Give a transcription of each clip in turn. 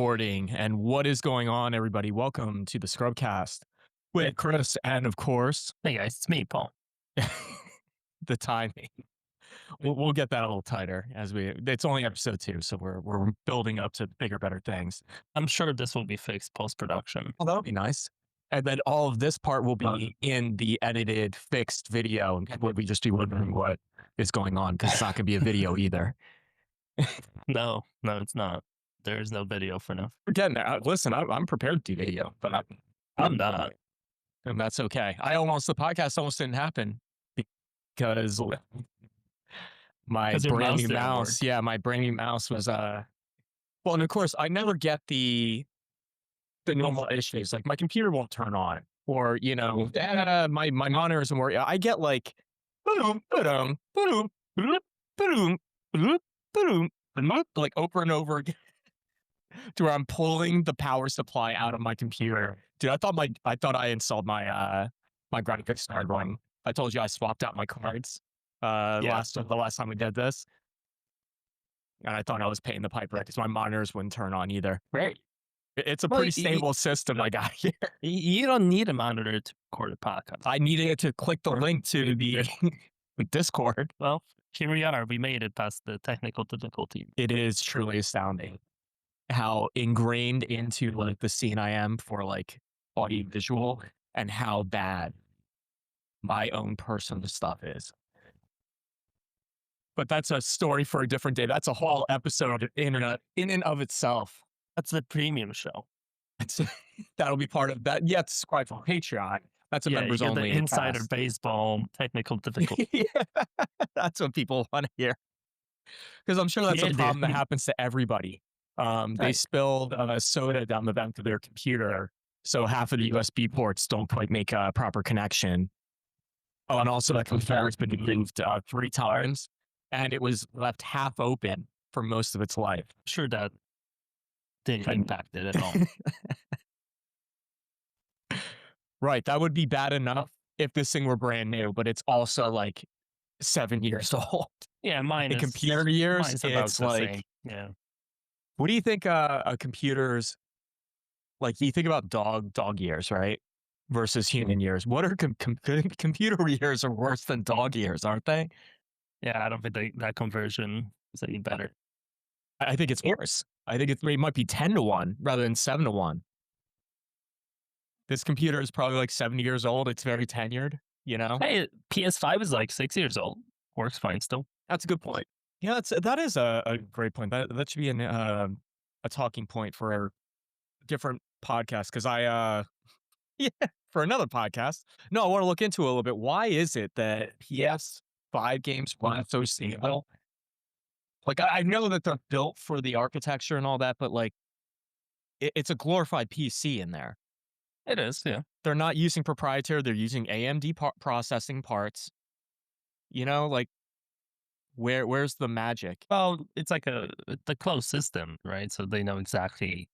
recording. And what is going on, everybody? Welcome to the Scrubcast with Chris and, of course, hey guys, it's me, Paul. the timing. We'll get that a little tighter as it's only episode 2, so we're building up to bigger, better things. I'm sure this will be fixed post-production. Oh, that would be nice. And then all of this part will be in the edited, fixed video, and people will be just be wondering what is going on because it's not going to be a video either. No, it's not. There's no video for now. We're getting there. Listen, I'm prepared to do video, but I'm not. And that's okay. The podcast almost didn't happen because my brand new mouse. Yeah, my brand new mouse was well, and of course I never get the normal issues. Like my computer won't turn on, or my monitor isn't working. I get like like over and over again to where I'm pulling the power supply out of my computer. Dude, I thought I installed my my graphics card wrong. I told you I swapped out my cards the last time we did this. And I thought I was paying the piper because my monitors wouldn't turn on either. Right. It's a pretty stable system I got here. You don't need a monitor to record a podcast. I needed it to click the link to the Discord. Well, here we are. We made it past the technical difficulty. It is truly astounding how ingrained into like the scene I am for like audio visual and how bad my own personal stuff is. But that's a story for a different day. That's a whole episode of internet in and of itself. That's the premium show. That'll be part of that. Yeah, subscribe for Patreon. That's a members only. The insider baseball technical difficulty. Yeah, that's what people want to hear. Because I'm sure that's a problem that happens to everybody. They spilled soda down the vent of their computer, so half of the USB ports don't quite make a proper connection. Oh, and also that computer's been moved 3 times, and it was left half open for most of its life. Sure, that didn't impact it at all. Right, that would be bad enough if this thing were brand new, but it's also like 7 years old. Yeah, mine in is computer years. It's like, same. Yeah. What do you think? A computer's like? You think about dog years, right, versus human years. What are computer years are worse than dog years, aren't they? Yeah, I don't think that conversion is any better. I think it's worse. I think it might be 10-1 rather than 7-1. This computer is probably like 70 years old. It's very tenured, Hey, PS5 is like 6 years old. Works fine still. That's a good point. Yeah, that is a great point. That should be a talking point for a different podcast. Because for another podcast. No, I want to look into it a little bit. Why is it that PS5 games run so stable? Like, I know that they're built for the architecture and all that, but like, it's a glorified PC in there. It is, yeah. They're not using proprietary. They're using AMD processing parts. Like, where's the magic? Well, it's like the closed system, right? So they know exactly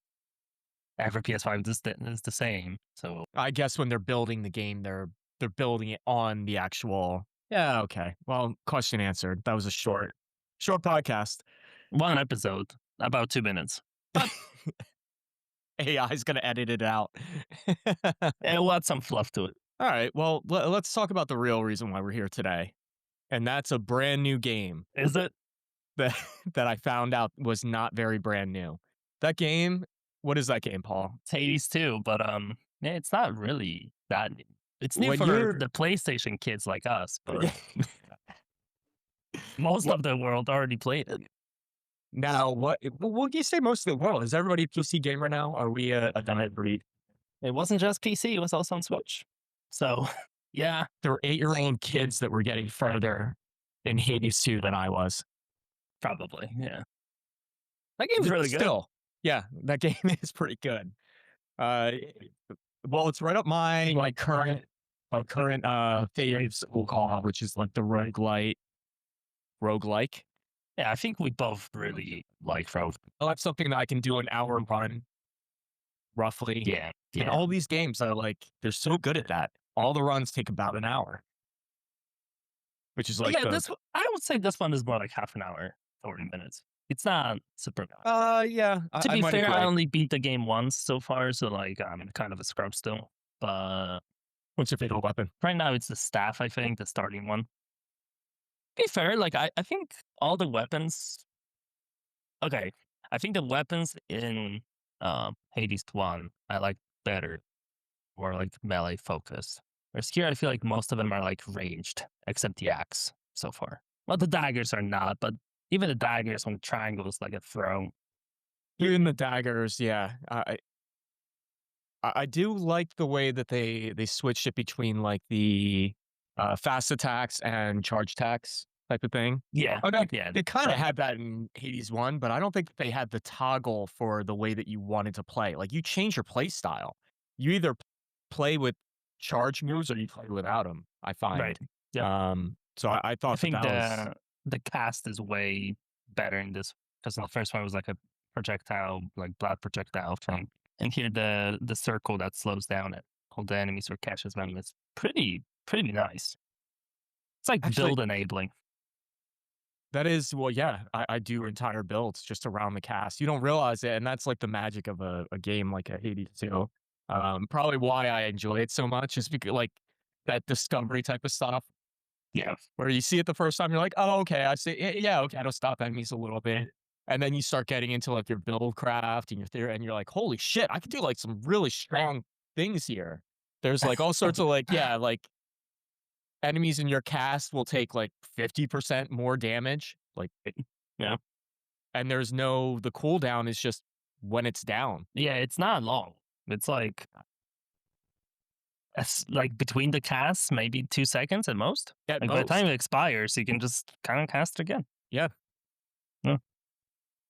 every PS5 is the same. So I guess when they're building the game, they're building it on the actual. Yeah, okay. Well, question answered. That was a short podcast. 1 episode, about 2 minutes. But AI is going to edit it out. And we'll add some fluff to it. All right. Well, let's talk about the real reason why we're here today. And that's a brand new game. Is it? That I found out was not very brand new. That game, what is that game, Paul? It's Hades 2, but it's not really that new. It's new for the PlayStation kids like us, but most of the world already played it. Now, what do you say most of the world? Is everybody a PC gamer now? Are we a dying breed? It wasn't just PC, it was also on Switch. So, yeah. There were 8-year-old kids that were getting further in Hades 2 than I was. Probably, yeah. That game's really good. Still, yeah, that game is pretty good. Well, it's right up my current faves, we'll call it, which is like the roguelike. Yeah, I think we both really like rogue. I like something that I can do an hour run, roughly. Yeah. And all these games are like, they're so good at that. All the runs take about an hour. Which is like I would say this one is more like half an hour, 40 minutes. It's not super. Yeah, To I be might fair, I agree. only beat the game once so far, so like I'm kind of a scrub still. But What's your favorite weapon? right now it's the staff, I think, the starting one. Be fair, like I think all the weapons okay. I think the weapons in Hades 1 I like better or like melee focused. Whereas here I feel like most of them are like ranged, except the axe so far. Well the daggers are not, but even the daggers when triangles like a throw. Even the daggers, yeah. I do like the way that they switched it between like the fast attacks and charge attacks type of thing. Yeah. Oh, no, Yeah. they kind of That had that in Hades 1, but I don't think that they had the toggle for the way that you wanted to play. Like you change your play style. You either play with charge moves or you play without them, I right. find. Yep. So I I thought that think that was the cast is way better in this because the first one was like a projectile, like blood projectile thing, and here the circle that slows down it, hold the enemies or catches them. It's pretty nice. It's like actually build enabling. that is well, yeah. I do entire builds just around the cast. You don't realize it, and that's like the magic of a game like a Hades 2. Probably why I enjoy it so much is because like that discovery type of stuff Yeah, where you see it the first time, you're like, oh, okay, I see. Yeah, okay, it'll stop enemies a little bit. And then you start getting into like your build craft and your theory, and you're like, holy shit, I could do like some really strong things here. There's like all sorts of like, yeah, like enemies in your cast will take like 50% more damage. Like yeah, and there's no the cooldown is just when it's down. yeah. It's not long. It's like it's like between the casts, maybe 2 seconds at most. At Like by the time most. it expires, you can just kind of cast again. Yeah. Yeah.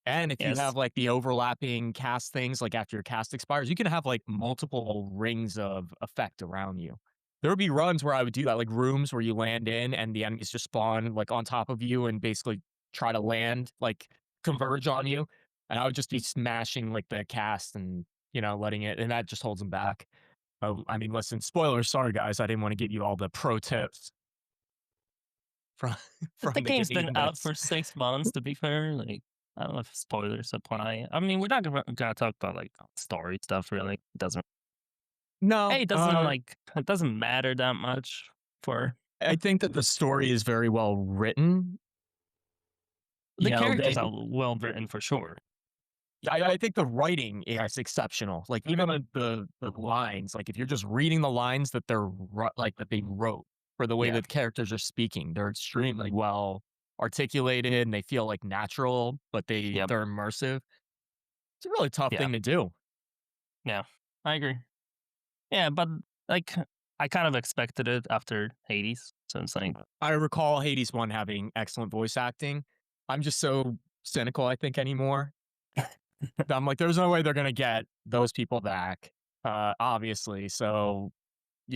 And if you Yes. have like the overlapping cast things, like after your cast expires, you can have like multiple rings of effect around you. There would be runs where I would do that, like rooms where you land in and the enemies just spawn like on top of you and basically try to land, like converge on you. And I would just be smashing like the cast and, letting it, and that just holds them back. Oh, I mean, listen, spoilers. Sorry, guys. I didn't want to give you all the pro tips from But the from the game's been game, but out it's for 6 months, to be fair. Like, I don't know if spoilers apply. I mean, we're not gonna talk about like story stuff. Really, it doesn't. no. Hey, it doesn't like it doesn't matter that much for I think that the story is very well written. the You know, characters. they Are well written for sure. I think the writing is exceptional. Like even the lines, like if you're just reading the lines that like that they wrote for the way Yeah. that the characters are speaking, they're extremely well articulated and they feel like natural, but Yep. they're immersive. It's a really tough Yeah. thing to do. Yeah. I agree. Yeah, but like I kind of expected it after Hades, so it's like I recall Hades 1 having excellent voice acting. I'm just so cynical, I think, anymore. I'm like, there's no way they're gonna get those people back, obviously. So,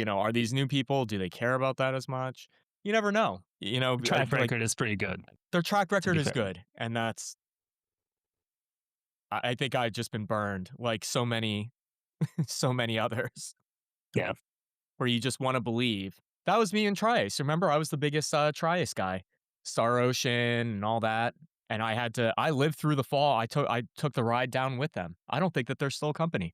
are these new people? Do they care about that as much? You never know. the I track feel like record is pretty good. their track To record be is fair. good, and I think I've just been burned like so many, so many others Yeah. where you just want to believe. That was me in Triace. Remember, I was the biggest Triace guy, Star Ocean and all that. And I lived through the fall. I took the ride down with them. I don't think that they're still a company.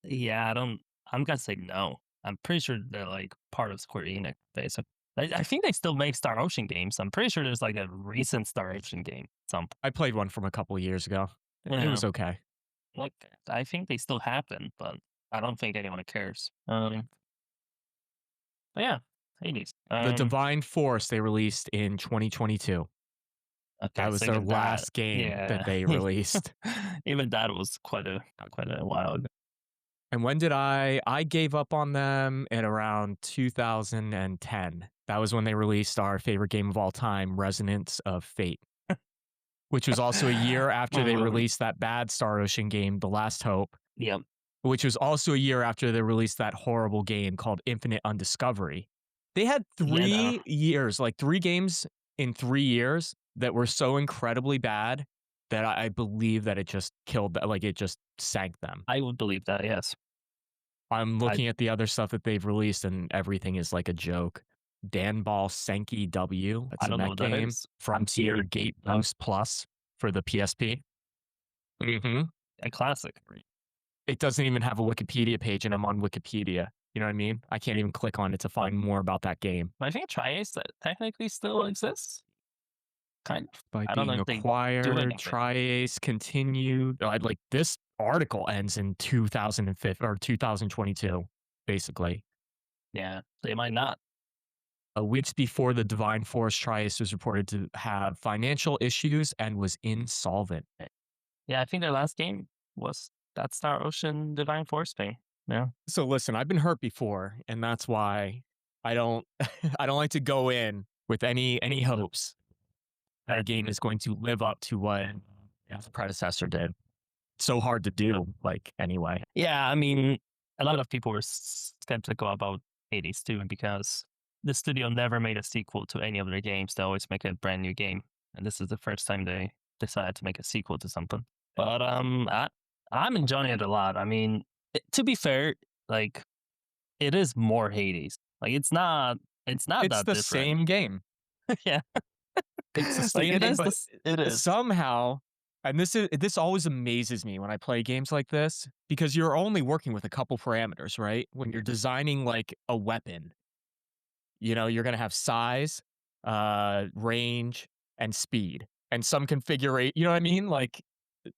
Yeah, I don't. I'm gonna say no. I'm pretty sure they're like part of Square Enix. Basically, I think they still make Star Ocean games. I'm pretty sure there's like a recent Star Ocean game. Some, I played one from a couple of years ago. It yeah, was okay. like I think they still happen, but I don't think anyone cares. But yeah, Hades. The Divine Force they released in 2022. That Okay, was so their even that, last game that yeah, they released. even that was quite a while ago. And when did I gave up on them at around 2010. That was when they released our favorite game of all time, Resonance of Fate, which was also a year after they released that bad Star Ocean game, The Last Hope, Yep. which was also a year after they released that horrible game called Infinite Undiscovery. They had Yeah. No, 3 years, like 3 games in 3 years that were so incredibly bad that I believe that it just killed that, like it just sank them. I would believe that. Yes. I'm I looking at the other stuff that they've released and everything is like a joke. Danball Senki W. That's I a don't know mech what that game. is. Frontier Gatepost Plus for the PSP. Hmm. A classic. It doesn't even have a Wikipedia page, and I'm on Wikipedia. You know what I mean? I can't even click on it to find more about that game. But I think Triace that technically still exists. Kind of. By I don't know being if they do acquired, anything. Triace continued. Like this article ends in 2005 or 2022, basically. Yeah, they might not. Weeks before the Divine Force, Triace was reported to have financial issues and was insolvent. Yeah, I think their last game was that Star Ocean Divine Force thing. Yeah. So listen, I've been hurt before, and that's why I don't I don't like to go in with any hopes that a game is going to live up to what the predecessor did. It's so hard to do, like anyway. Yeah, I mean, a lot of people were skeptical about Hades too, because the studio never made a sequel to any of their games. They always make a brand new game, and this is the first time they decided to make a sequel to something. But I'm enjoying it a lot. I mean, to be fair, like it is more Hades. Like it's not It's that the different. same game. Yeah, It's the like same it game, is but this. It is. somehow, and this always amazes me when I play games like this because you're only working with a couple parameters, right? When you're designing like a weapon, you're going to have size, range, and speed, and some configuration. You know what I mean? Like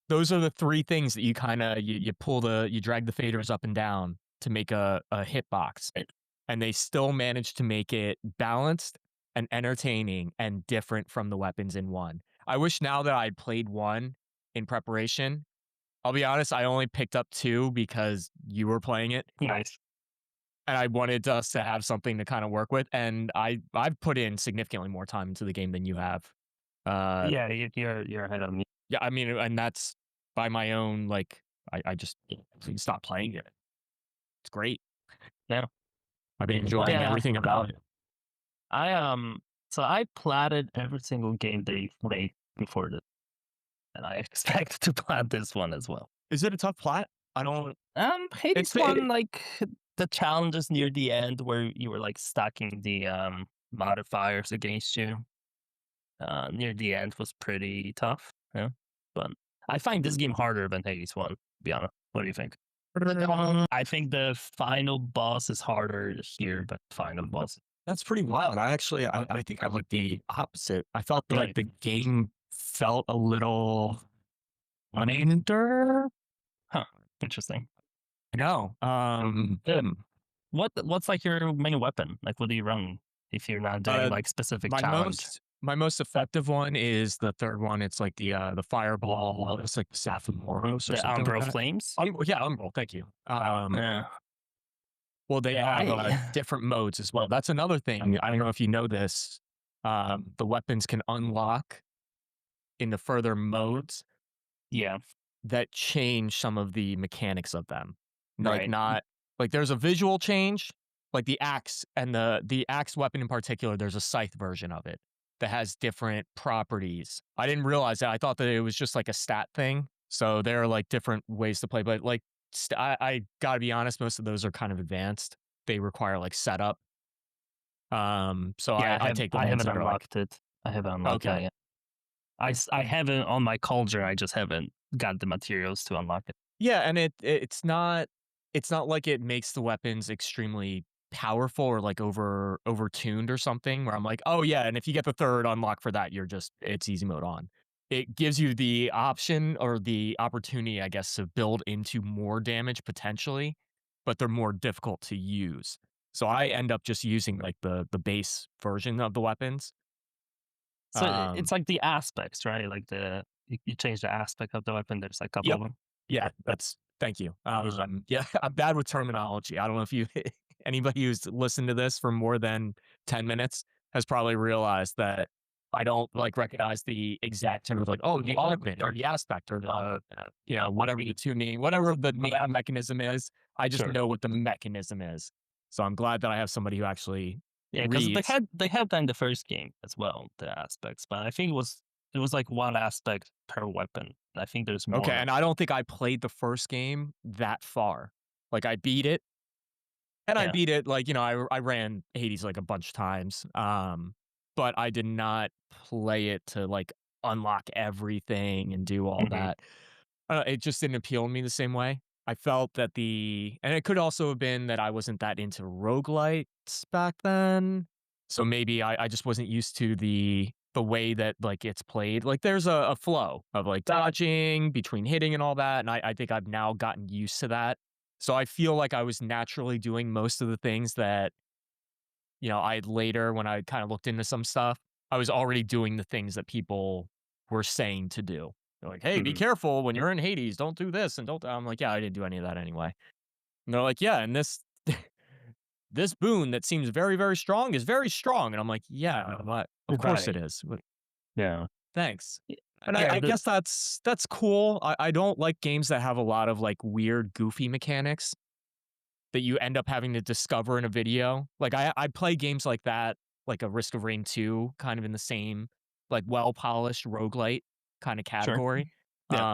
those are the three things that you kind of you drag the faders up and down to make a hitbox, and they still manage to make it balanced and entertaining and different from the weapons in one. I wish now that I'd played one in preparation. I'll be honest, I only picked up two because you were playing it Nice. and I wanted us to have something to kind of work with. And I've put in significantly more time into the game than you have. Uh, Yeah, you're ahead of me. yeah, I mean, and that's by my own like I just stopped playing it. It's great. Yeah. I've been enjoying Yeah. everything about it. I so I platted every single game they played before this, and I expect to plat this one as well. Is it a tough plot? I don't. Hades It's one, like the challenges near the end where you were like stacking the modifiers against you. Near the end was pretty tough. Yeah, but I find this game harder than Hades one. To be honest, what do you think? I think the final boss is harder here, but final boss. That's pretty wild. I think I like the opposite. I felt like Right. the game felt a little uninter. Huh. Interesting. No. What's like your main weapon? Like, what do you run if you're not doing Uh, like specific my challenge? most effective one is the third one. It's like the fireball. It's like the Sapphimoros or The something like Umbro that. Flames? Yeah, Umbral. Thank you. Yeah. Well, they have I different modes as well. That's another thing. I don't know if you know this. The weapons can unlock in the further modes yeah, that change some of the mechanics of them. Like right. not like there's a visual change, like the axe and the axe weapon in particular. There's a scythe version of it that has different properties. I didn't realize that. I thought that it was just like a stat thing. So there are like different ways to play, but like I gotta be honest, most of those are kind of advanced. They require like setup. So Yeah, I take the I ones haven't that are like unlocked it. I haven't unlocked that okay. yet. I have it on my cauldron. I just haven't got the materials to unlock it. Yeah, and it's not like it makes the weapons extremely powerful or like over tuned or something where I'm like, "Oh yeah, and if you get the third unlock for that, it's easy mode on." It gives you the option or the opportunity, I guess, to build into more damage potentially, but they're more difficult to use. So I end up just using like the base version of the weapons. So it's Um, like the aspects, right? Like you change the aspect of the weapon. There's like a couple yep. of them. Yeah, thank you. Yeah, I'm bad with terminology. I don't know if you anybody who's listened to this for more than 10 minutes has probably realized that I don't like recognize the exact term of like, oh, the augment or the aspect or the, whatever the tuning, whatever the mechanism is. I just Sure. know what the mechanism is. So I'm glad that I have somebody who actually Yeah, because reads. they had that in the first game as well, the aspects. But I think it was like one aspect per weapon. I think there's Okay. more. And I don't think I played the first game that far. Like I beat it. And I Yeah. beat it, like, I ran Hades, like, a bunch of times, but I did not play it to, like, unlock everything and do all Mhm. that. It just didn't appeal to me the same way. I felt that and it could also have been that I wasn't that into roguelites back then. So maybe I just wasn't used to the way that, like, it's played. Like, there's a flow of, like, dodging between hitting and all that, and I think I've now gotten used to that. So I feel like I was naturally doing most of the things that, I later, when I kind of looked into some stuff, I was already doing the things that people were saying to do. They're like, "Hey, be Mhm. careful when you're in Hades. Don't do this and don't." I'm like, "Yeah, I didn't do any of that anyway." And they're like, "Yeah, and this boon that seems very, very strong is very strong." And I'm like, "Yeah, but of course it Right. is. Yeah. Thanks." Y And I, yeah, I guess that's cool. I don't like games that have a lot of like weird, goofy mechanics that you end up having to discover in a video. Like I play games like that, like a Risk of Rain 2, kind of in the same like well-polished roguelite kind of sure. category. Yeah.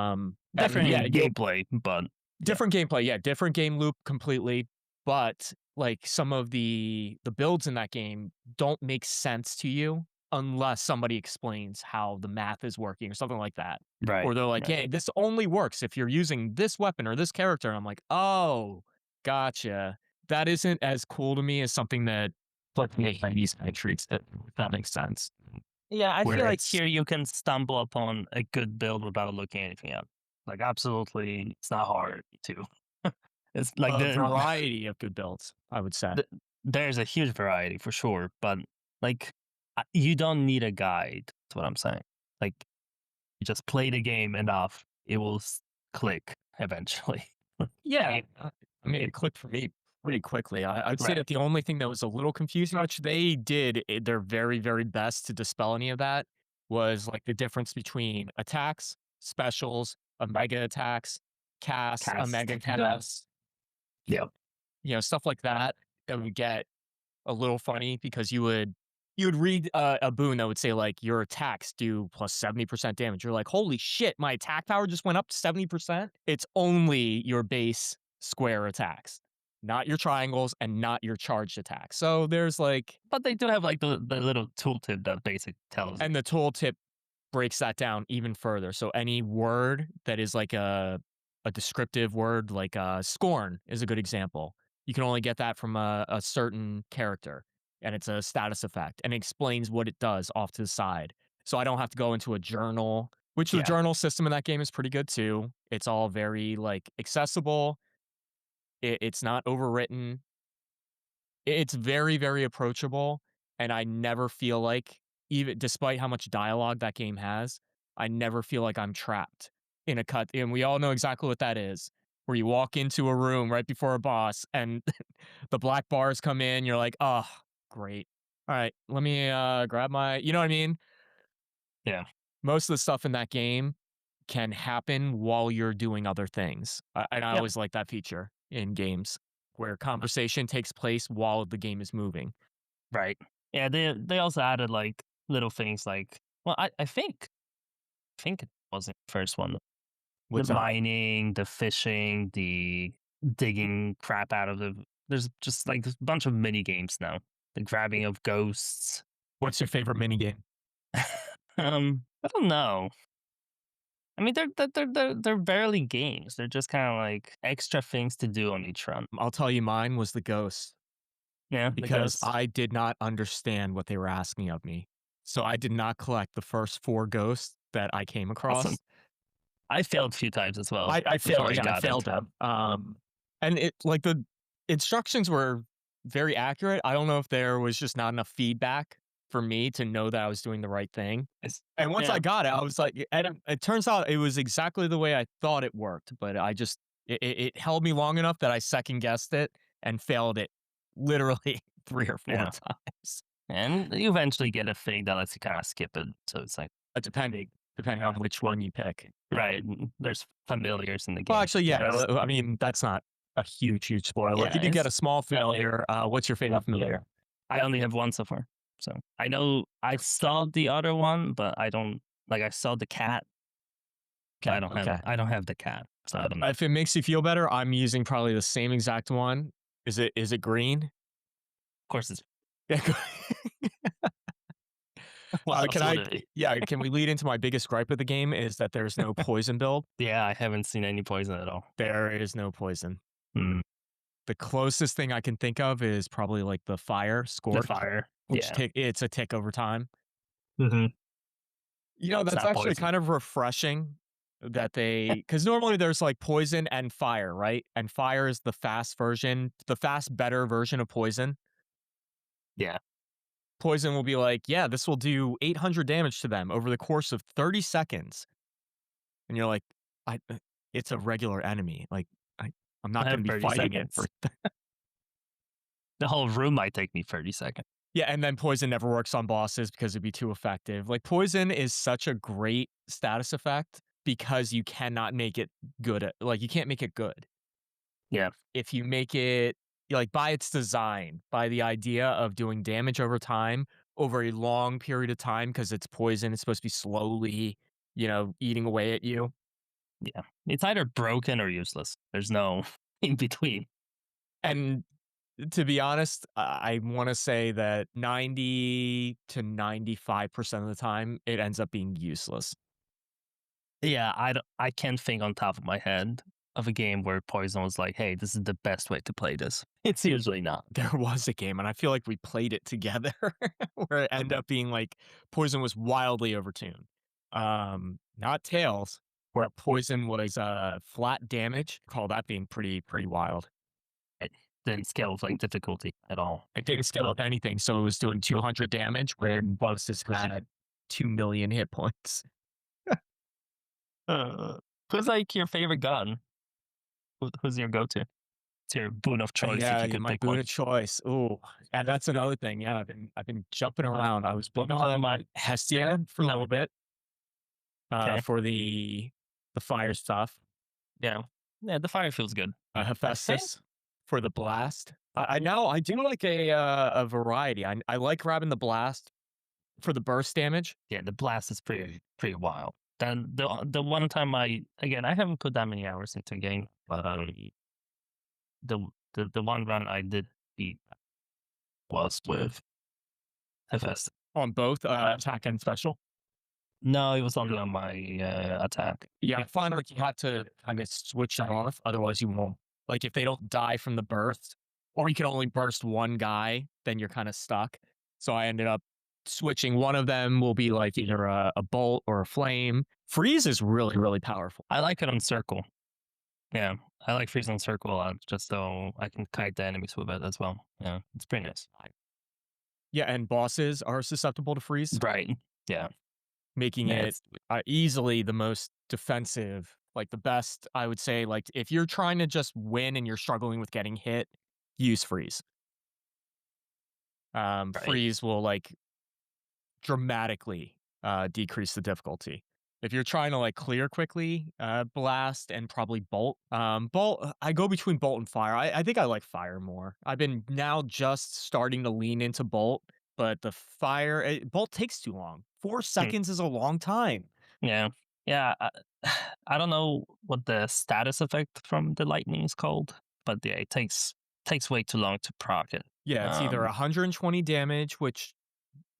And yeah, Different gameplay, but yeah. different gameplay, yeah, different game loop completely, but like some of the builds in that game don't make sense to you unless somebody explains how the math is working or something like that. Or Right, they're like, right. "Hey, this only works if you're using this weapon or this character." And I'm like, "Oh, gotcha." That isn't as cool to me as something that like these guy treats it, if that makes sense. Yeah, I Where feel like it's here you can stumble upon a good build without looking anything up. Like, absolutely, it's not hard to. It's like a variety of good builds, I would say. the there's a huge variety for sure, but, like, you don't need a guide, that's what I'm saying. Like, you just play the game enough, it will click eventually. Yeah, I mean, it clicked for me pretty quickly. I'd say Right. that the only thing that was a little confusing, which they did their very, very best to dispel any of that, was like the difference between attacks, specials, omega attacks, casts, Cast. omega casts, Yep. stuff like that. That would get a little funny because you would read a boon that would say like your attacks do plus 70% damage. You're like, holy shit, my attack power just went up to 70%. It's only your base square attacks, not your triangles and not your charged attacks. So there's like, But they do have, like, the little tooltip that basic tells you. and the tooltip breaks that down even further. So any word that is like a descriptive word, like scorn is a good example. You can only get that from a certain character, and it's a status effect, and it explains what it does off to the side. So I don't have to go into a journal, which the Yeah. journal system in that game is pretty good too. It's all very like accessible. It's not overwritten. It's very, very approachable, and I never feel like, even despite how much dialogue that game has, I never feel like I'm trapped in a cut, and we all know exactly what that is, where you walk into a room right before a boss and the black bars come in, you're like, "Oh, great. Alright, let me, grab my," you know what I mean? Yeah. Most of the stuff in that game can happen while you're doing other things, and I Yep. always like that feature in games where conversation takes place while the game is moving. Right. Yeah, they also added, like, little things like well, I think it was the first one. The What's up? mining, the fishing, the digging crap out of there's just, like, a bunch of mini games now. The grabbing of ghosts. What's your favorite minigame? I don't know. I mean, they're barely games. They're just kinda like extra things to do on each run. I'll tell you mine was the ghost Yeah, the because ghosts. I did not understand what they were asking of me. So I did not collect the first 4 ghosts that I came Awesome. across. I failed a few times as well I before failed, I yeah, I got failed it. them. And it like the instructions were very accurate. I don't know if there was just not enough feedback for me to know that I was doing the right thing. And once I Yeah, got it, I was like, and it turns out it was exactly the way I thought it worked, but I just it held me long enough that I second guessed it and failed it literally 3 or 4 yeah. times, And you eventually get a thing that lets you kinda skip it, so it's like depending on which one you pick. right, there's familiars in the Well, game, actually, I yeah, guess. I mean, that's not a huge, huge spoiler. Yeah, You did get it's a small failure. What's your favorite familiar? I only have 1 so far. So, I know I saw the other one, but I don't like, I saw the cat, but Okay, okay. I don't have the cat, so I don't know. If it makes you feel better, I'm using probably the same exact one, Is it green? Of course, it's Yeah. what else Can would I? it be? Yeah. Can we lead into my biggest gripe of the game is that there's no poison build. Yeah, I haven't seen any poison at all. There is no poison. Mm, The closest thing I can think of is probably like the fire the scorch, fire. which Yeah. it's a tick over time. Hmm. It's That's not actually poison. kind of refreshing that because normally there's like poison and fire, right? And fire is the fast version, the fast, better version of poison. Yeah. Poison will be like, yeah, this will do 800 damage to them over the course of 30 seconds. And you're like, I, it's a regular enemy. Like, I, I'm I not going have to be 30 fighting it for. seconds. The whole room might take me 30 seconds. Yeah, and then poison never works on bosses because it'd be too effective. Like poison is such a great status effect because you cannot make it good like you can't make it good. Yeah. If you make it like by its design, by the idea of doing damage over time over a long period of time because it's poison, it's supposed to be slowly, eating away at you. Yeah. It's either broken or useless. There's no in between. And to be honest, I want to say that 90 to 95% of the time it ends up being useless. Yeah, I can't think on top of my head of a game where Poison was like, "Hey, this is the best way to play this." It's usually not. There was a game, and I feel like we played it together where it ended up being like Poison was wildly overtuned. Not Tails, where Poison was flat damage. Call that being pretty wild. It didn't scale with like difficulty at all. It didn't scale up anything, so it was doing 200 damage when bosses had 2 million hit points. Uh, who's like your favorite gun? Who's your go-to? It's your boon of choice if Yeah, you could my pick boon one. of choice. Ooh, and that's another thing. Yeah, I've been jumping around. I was putting on my Hestia for a little bit Okay. for the fire stuff. Yeah. Yeah, the fire feels good. I think Hephaestus for the blast. I do like a variety. I like grabbing the blast for the burst damage. yeah, the blast is pretty wild. Then the one time I haven't put that many hours into a game, but the one run I did beat was with FS. On both attack and special. No, it was only on my attack. Yeah, I find like you have to kind of switch that off, otherwise you won't. Like if they don't die from the burst, or you can only burst one guy, then you're kind of stuck. So I ended up switching. One of them will be like either a bolt or a flame. Freeze is really powerful. I like it on circle. Yeah, I like freeze on circle a lot, just so I can kite the enemies with it as well. Yeah, it's pretty nice. Yeah, and bosses are susceptible to freeze, Right. Yeah. making Yeah. it easily the most defensive, like the best. I would say, like if you're trying to just win and you're struggling with getting hit, use freeze. Right. Freeze will like dramatically decrease the difficulty. If you're trying to like clear quickly, blast and probably bolt. Bolt, I go between bolt and fire. I think I like fire more. I've been now just starting to lean into bolt, but the fire, bolt takes too long. 4 seconds is a long time. Yeah. Yeah. I don't know what the status effect from the lightning is called, but yeah, it takes way too long to proc it. Yeah, it's either Um, 120 damage, which,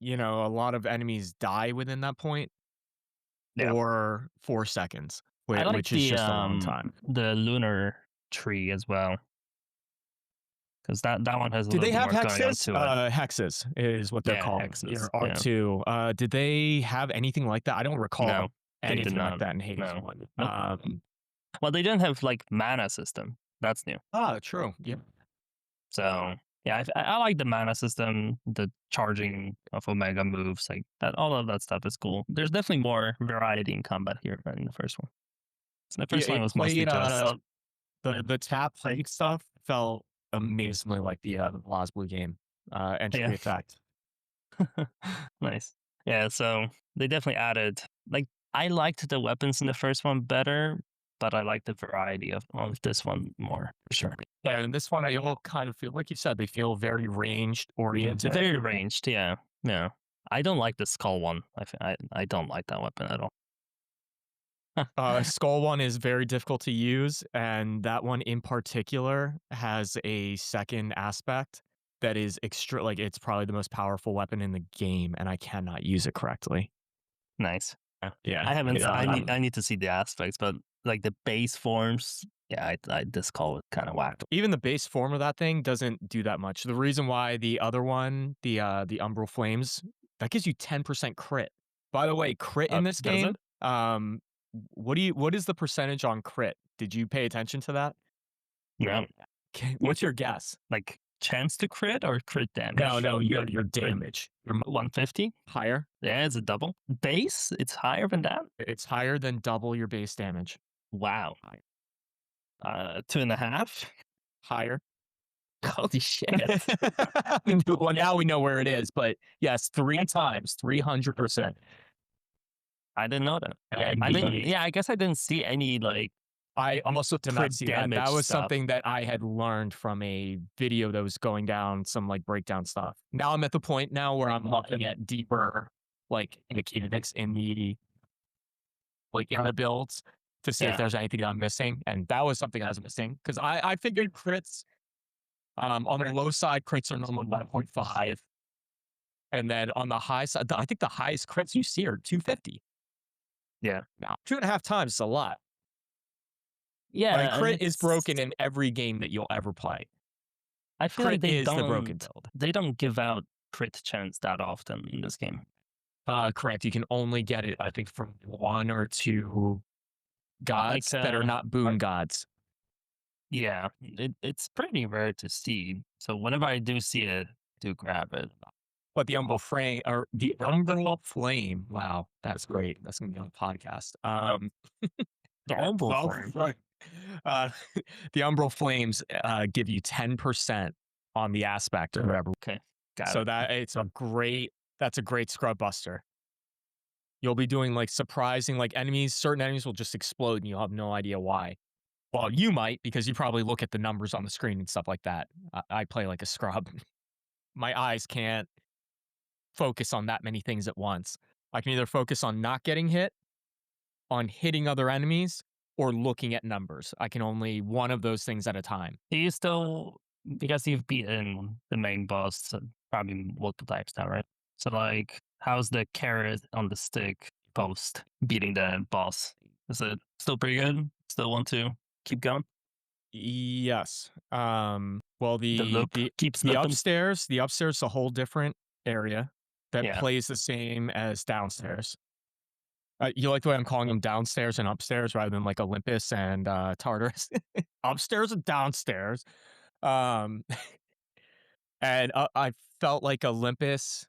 a lot of enemies die within that point, yeah. or 4 seconds, I like which is just a long time. the lunar tree as well, because that one has a Did little they bit have more going on hexes? to it. Hexes is what they're Yeah, called. hexes. Your Yeah. R2. Did they have anything like that? I don't No, recall they did anything like not. that in Hades No. 1. Nope. Well, they didn't have like mana system. That's new. True. Yeah. So yeah, I like the mana system, the charging of Omega moves, like that. All of that stuff is cool. There's definitely more variety in combat here than in the first one. So the Yeah, first one it was mostly played just the tap playing stuff felt amazingly like the Lost Blue game. Entropy yeah, effect. nice. Yeah, so they definitely added like I liked the weapons in the first one better, but I like the variety of this one more for sure. Yeah, and this one I all kind of feel like you said, they feel very ranged oriented. Very ranged, yeah, yeah. I don't like the skull one. I don't like that weapon at all. Skull one is very difficult to use, and that one in particular has a second aspect that is extra. Like it's probably the most powerful weapon in the game, and I cannot use it correctly. Nice. Yeah, I haven't. yeah. I need to see the aspects, but like the base forms, yeah, I just call it kind of whack. Even the base form of that thing doesn't do that much. The reason why the other one, the Umbral Flames, that gives you 10% crit. By the way, crit in this Does game, it? what is the percentage on crit? Did you pay attention to that? No. What's your guess? Like chance to crit or crit damage? No, your damage. Your 150. higher. Yeah, it's a double base. It's higher than that. It's higher than double your base damage. Wow. Higher. 2.5. Higher. Holy shit! Well, now we know where it is, but yes, 3 times, 300%. I didn't know that. And I didn't. Yeah, I guess I didn't see any like I also did not crit see that. damage That was stuff. something that I had learned from a video that was going down some like breakdown stuff. Now I'm at the point now where I'm looking at deeper like mechanics in the like in the builds to see if Yeah. there's anything I'm missing. And that was something I was missing because I figured crits on the low side, crits are normally 1.5. And then on the high side, I think the highest crits you see are 250. Yeah. Now, 2.5 times is a lot. Like Yeah, and crit is it's. broken in every game that you'll ever play. I feel like Crit is the broken build. they don't give out crit chance that often in this game. Correct. You can only get it, I think, from 1 or 2 Like gods that are not boon gods. yeah, it's pretty rare to see. So whenever I do see it, I do grab it. But the Umbral Flame or the Umbral Flame, wow, that's great. That's gonna be on the podcast. The Umbral Well, Flame. right. Uh, the Umbral Flames give you 10% on the aspect or whatever. Okay, got So it. that's a great scrub buster. You'll be doing like surprising like enemies, certain enemies will just explode and you'll have no idea why. Well, you might because you probably look at the numbers on the screen and stuff like that. I play like a scrub. My eyes can't focus on that many things at once. I can either focus on not getting hit, on hitting other enemies, or looking at numbers. I can only one of those things at a time. Do you still because you've beaten the main boss probably multiple times now, right? So like, how's the carrot on the stick post beating the boss? Is it still pretty good? Still want to keep going? Yes. Well, The loop keeps the looping. upstairs is a whole different area that Yeah, plays the same as downstairs. You like the way I'm calling them downstairs and upstairs rather than like Olympus and Tartarus. Upstairs and downstairs. Um, and I felt like Olympus.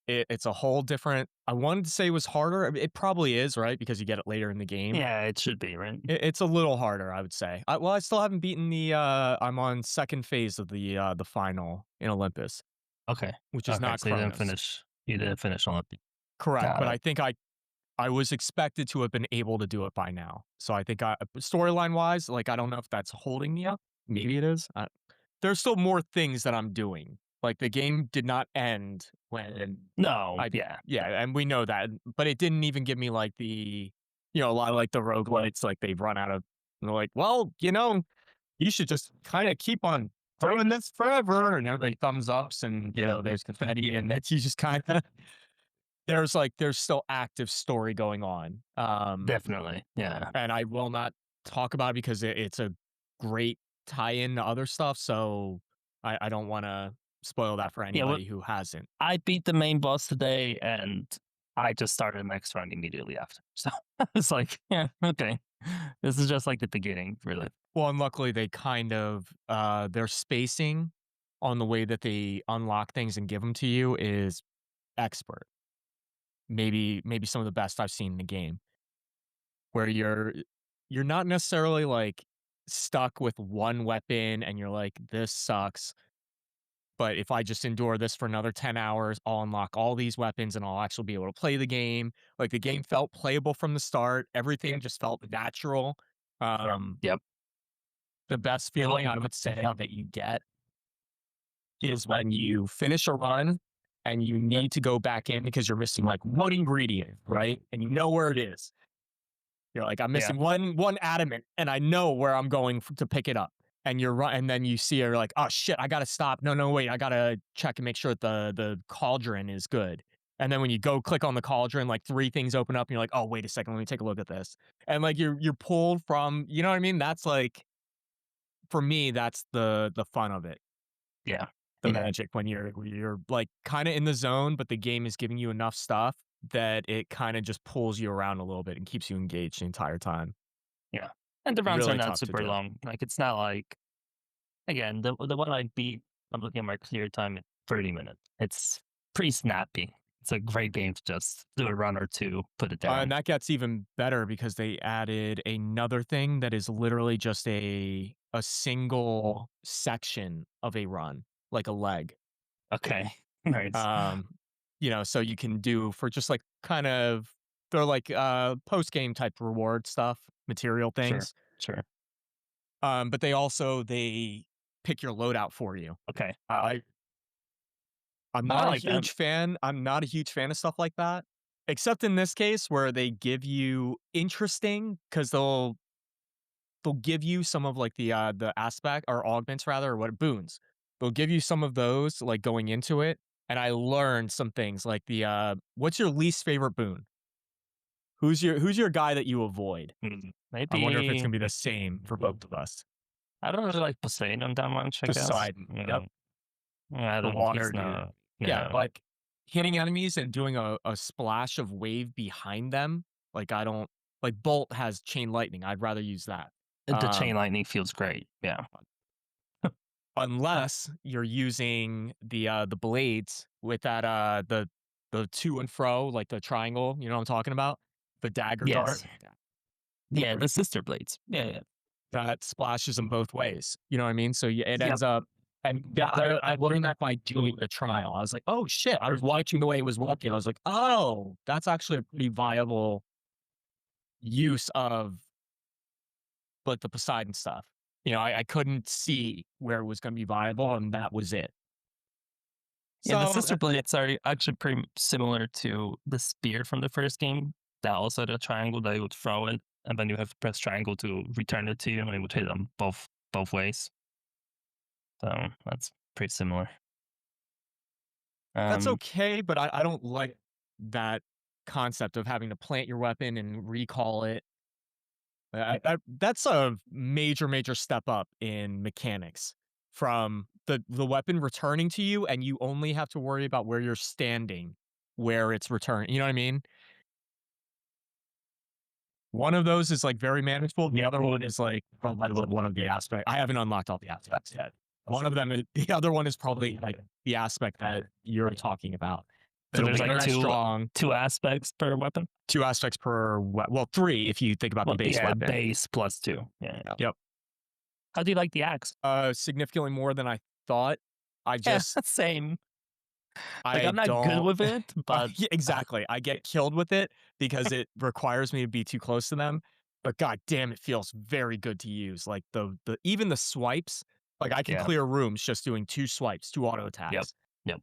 It's a whole different. I wanted to say it was harder. I mean, it probably is, right? Because you get it later in the game. yeah, it should be right. It's a little harder, I would say. Well, I still haven't beaten the. I'm on second phase of the final in Olympus, Okay, which is okay. not So you didn't Chronos. finish. You didn't finish on it. Correct, Got but it. I think I was expected to have been able to do it by now. So I think storyline wise, like I don't know if that's holding me up. Maybe it is. There's still more things that I'm doing. Like the game did not end when No, I yeah, yeah, and we know that, but it didn't even give me like a lot of like the roguelites, like they've run out of. And they're like, well, you should just kind of keep on doing this forever, and everybody thumbs ups, and there's confetti, and that's you just kind of there's still active story going on. definitely. Yeah, And I will not talk about it because it's a great tie-in to other stuff. So I don't want to spoil that for yeah. Well, anybody who hasn't. I beat the main boss today, and I just started the next run immediately after. So it's like, yeah, okay. This is just like the beginning, really. Well, and luckily they kind of their spacing on the way that they unlock things and give them to you is expert. Maybe some of the best I've seen in the game. Where you're not necessarily like stuck with one weapon and you're like, this sucks. But if I just endure this for another 10 hours, I'll unlock all these weapons and I'll actually be able to play the game. Like the game felt playable from the start. Everything just felt natural. Um, Yep. the best feeling I would say that you get is when you finish a run and you need to go back in because you're missing like one ingredient, right? And you know where it is. You're like, I'm Yeah. missing one adamant, and I know where I'm going to pick it up. And you're right, and then you see her like, oh shit, I gotta stop. No, no, wait, I gotta check and make sure that the cauldron is good. And then when you go click on the cauldron, like three things open up, and you're like, oh wait a second, let me take a look at this. And like you're pulled from, you know what I mean? That's like for me, that's the fun of it, Yeah. the magic when you're like kind of in the zone, but the game is giving you enough stuff that it kind of just pulls you around a little bit and keeps you engaged the entire time. Yeah. And the runs are Really not tough to super do. long. Like it's not like again, the one I beat, I'm looking at my clear time at 30 minutes. It's pretty snappy. It's a great game to just do a run or two, put it And down. that gets even better because they added another thing that is literally just a single section of a run, like a leg. Okay. Nice. Um, so you can do for just like kind of they're like post game type reward stuff, material Sure. things. Sure. But they pick your loadout for you. Okay. I I'm I not a like that. huge fan. I'm not a huge fan of stuff like that, except in this case where they give you interesting because they'll give you some of like the aspect or augments rather or what boons. They'll give you some of those like going into it, and I learned some things like what's your least favorite boon? Who's your guy that you avoid? I wonder if it's Maybe gonna be the same for both of us. I don't really like Poseidon that much, I guess. Poseidon. Yep. I The don't water he's dude. not Yeah, yeah. like hitting enemies and doing a splash of wave behind them. Like I don't like Bolt has chain lightning. I'd rather use that. The chain Um, lightning feels great. Yeah. unless you're using the blades with that the to and fro, like the triangle, you know what I'm talking about? The dagger dart. Yes. Yeah, the sister blades. Yeah, yeah. That splashes them both ways. You know what I mean? So it Yep. ends up, and yeah, I learned that by doing the trial. I was like, oh shit! I was watching the way it was working. I was like, oh, that's actually a pretty viable use of like the Poseidon stuff. I couldn't see where it was going to be viable, and that was it. Yeah, the So sister blades are actually pretty similar to the spear from the first game. That also had a triangle that you would throw it, and then you have to press triangle to return it to you, and it would hit them both ways. So that's pretty similar. that's Um, okay, but I don't like that concept of having to plant your weapon and recall it. That's a major, major step up in mechanics from the weapon returning to you, and you only have to worry about where you're standing, where it's returning. You know what I mean? One of those is like very manageable. The other one is like one of the aspects. I haven't unlocked all the aspects yet. One of them, the other one is probably like the aspect that you're talking about. so It'll there's be like very strong. two aspects per weapon. Two aspects per, well, three if you think about the Well, base yeah, weapon. base plus two. Yeah, yeah. Yep. How do you like the axe? Significantly more than I thought. I Yeah, just same. Like I I'm not good don't with it, but yeah, exactly. I get killed with it because it requires me to be too close to them. But god damn, it feels very good to use. Like the even the swipes, like I can yeah, clear rooms just doing two swipes, two auto yep, attacks. yep.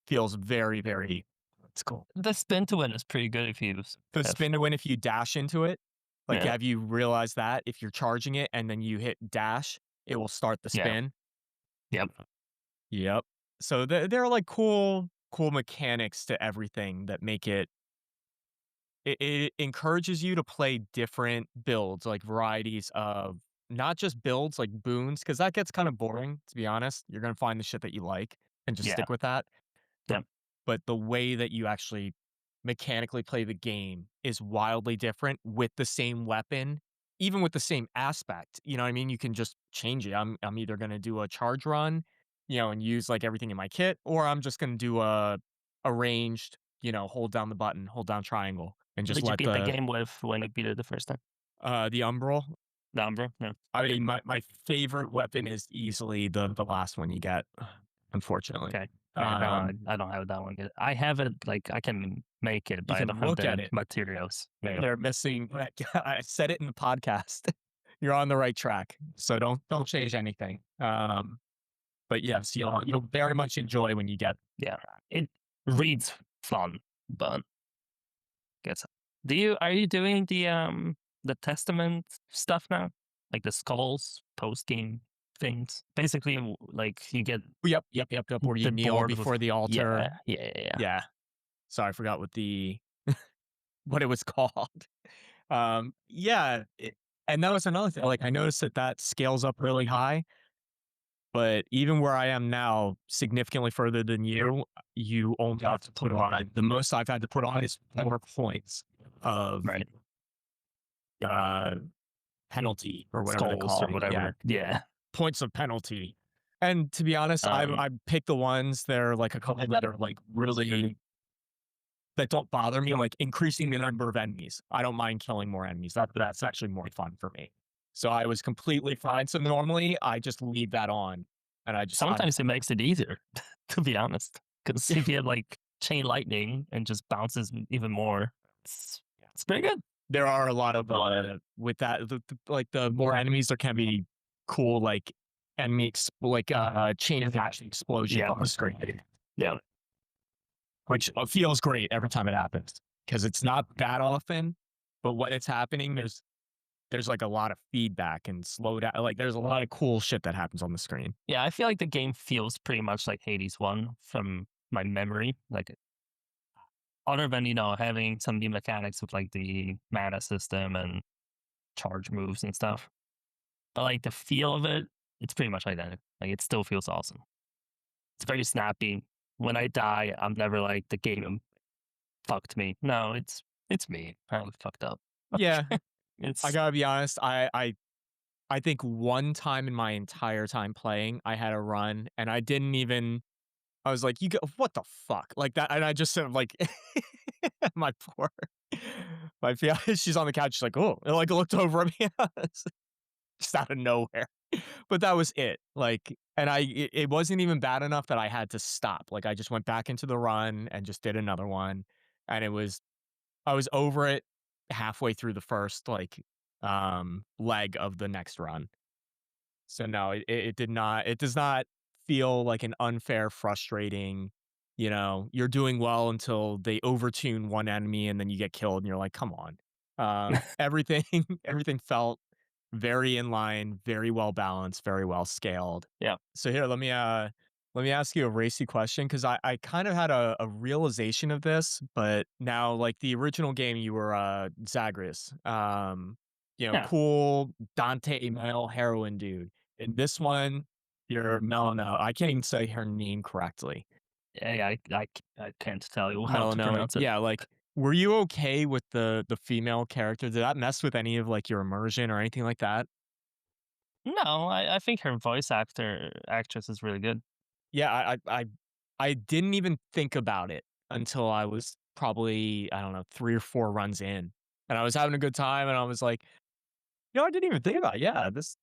Feels very, very it's cool. The spin to win is pretty good if you The have. spin to win if you dash into it. Like Yeah, have you realized that if you're charging it and then you hit dash, it will start the yeah, spin? yep. Yep. So there are like cool mechanics to everything that make it encourages you to play different builds, like varieties of not just builds like boons, because that gets kind of boring, to be honest. You're gonna find the shit that you like and just Yeah. stick with that. But Yep. but the way that you actually mechanically play the game is wildly different with the same weapon, even with the same aspect. You know what I mean? You can just change it. I'm either gonna do a charge run, and use like everything in my kit, or I'm just gonna do a arranged, hold down the button, hold down triangle, and just Did you let beat the game with when you beat it the first time? the umbral. The Umbra? No. I mean, my favorite weapon is easily the last one you get, unfortunately. Okay. Yeah, no, Um, I don't have that one yet. I have it, like I can make it, you but I can don't have look at the it. materials. Yeah. They're missing. I said it in the podcast. You're on the right track, so don't change anything. But yes, you'll very much enjoy when you get. Yeah. It reads fun, but guess are you doing the the testament stuff now, like the skulls post game things. Basically, like you get Yep. Where you the kneel board with before the altar. yeah. Yeah. Sorry, I forgot what it was called. Yeah, and that was another thing. Like I noticed that scales up really high, but even where I am now, significantly further than you, you only have to put on the most I've had to put on is 4 points of Right. uh, penalty or whatever they Skulls or call it. Yeah, whatever. Yeah. points of penalty. And to be honest, Um, I picked the ones that are like a couple that are like really that don't bother me, like increasing the number of enemies. I don't mind killing more enemies. That's actually more fun for me. So I was completely fine. So normally I just leave that on, and I'm Sometimes it makes it easier, to be honest, because if you have like chain lightning and just bounces even more, it's it's pretty good. there are a lot of with that like the more enemies there can be cool like like chain of action explosion Yeah. on the screen, Yeah. which feels great every time it happens because it's not that often, but when it's happening, there's like a lot of feedback and slow down. Like there's a lot of cool shit that happens on the screen. Yeah, I feel like the game feels pretty much like Hades 1 from my memory. Like, other than, having some new mechanics with like the mana system and charge moves and stuff. But like the feel of it, it's pretty much identical. Like it still feels awesome. It's very snappy. When I die, I'm never like the game fucked me. No, it's me. I was fucked up. Yeah, I It's gotta be honest. I think one time in my entire time playing, I had a run and I didn't even. I was like, "You go, what the fuck?" Like that, and I just sort of like, my poor, my fiance, she's on the couch. She's like, "Oh," and like looked over at me, just out of nowhere. But that was it. Like, and it wasn't even bad enough that I had to stop. Like, I just went back into the run and just did another one, and I was over it halfway through the first like leg of the next run. So no, it did not. It does not feel like an unfair, frustrating. You're doing well until they overtune one enemy and then you get killed, and you're like, come on. Everything, everything felt very in line, very well balanced, very well scaled. yeah. So here, let me ask you a racy question because I kind of had a realization of this, but now like the original game, you were Zagreus, Yeah. cool Dante male heroine dude. In this one, you're Melano. I can't even say her name correctly. Yeah, I can't tell you how to Melano. pronounce it. Yeah, like were you okay with the female character? Did that mess with any of like your immersion or anything like that? No, I think her actress is really good. Yeah, I didn't even think about it until I was probably, I don't know, 3 or 4 runs in, and I was having a good time, and I was like, I didn't even think about it. Yeah, this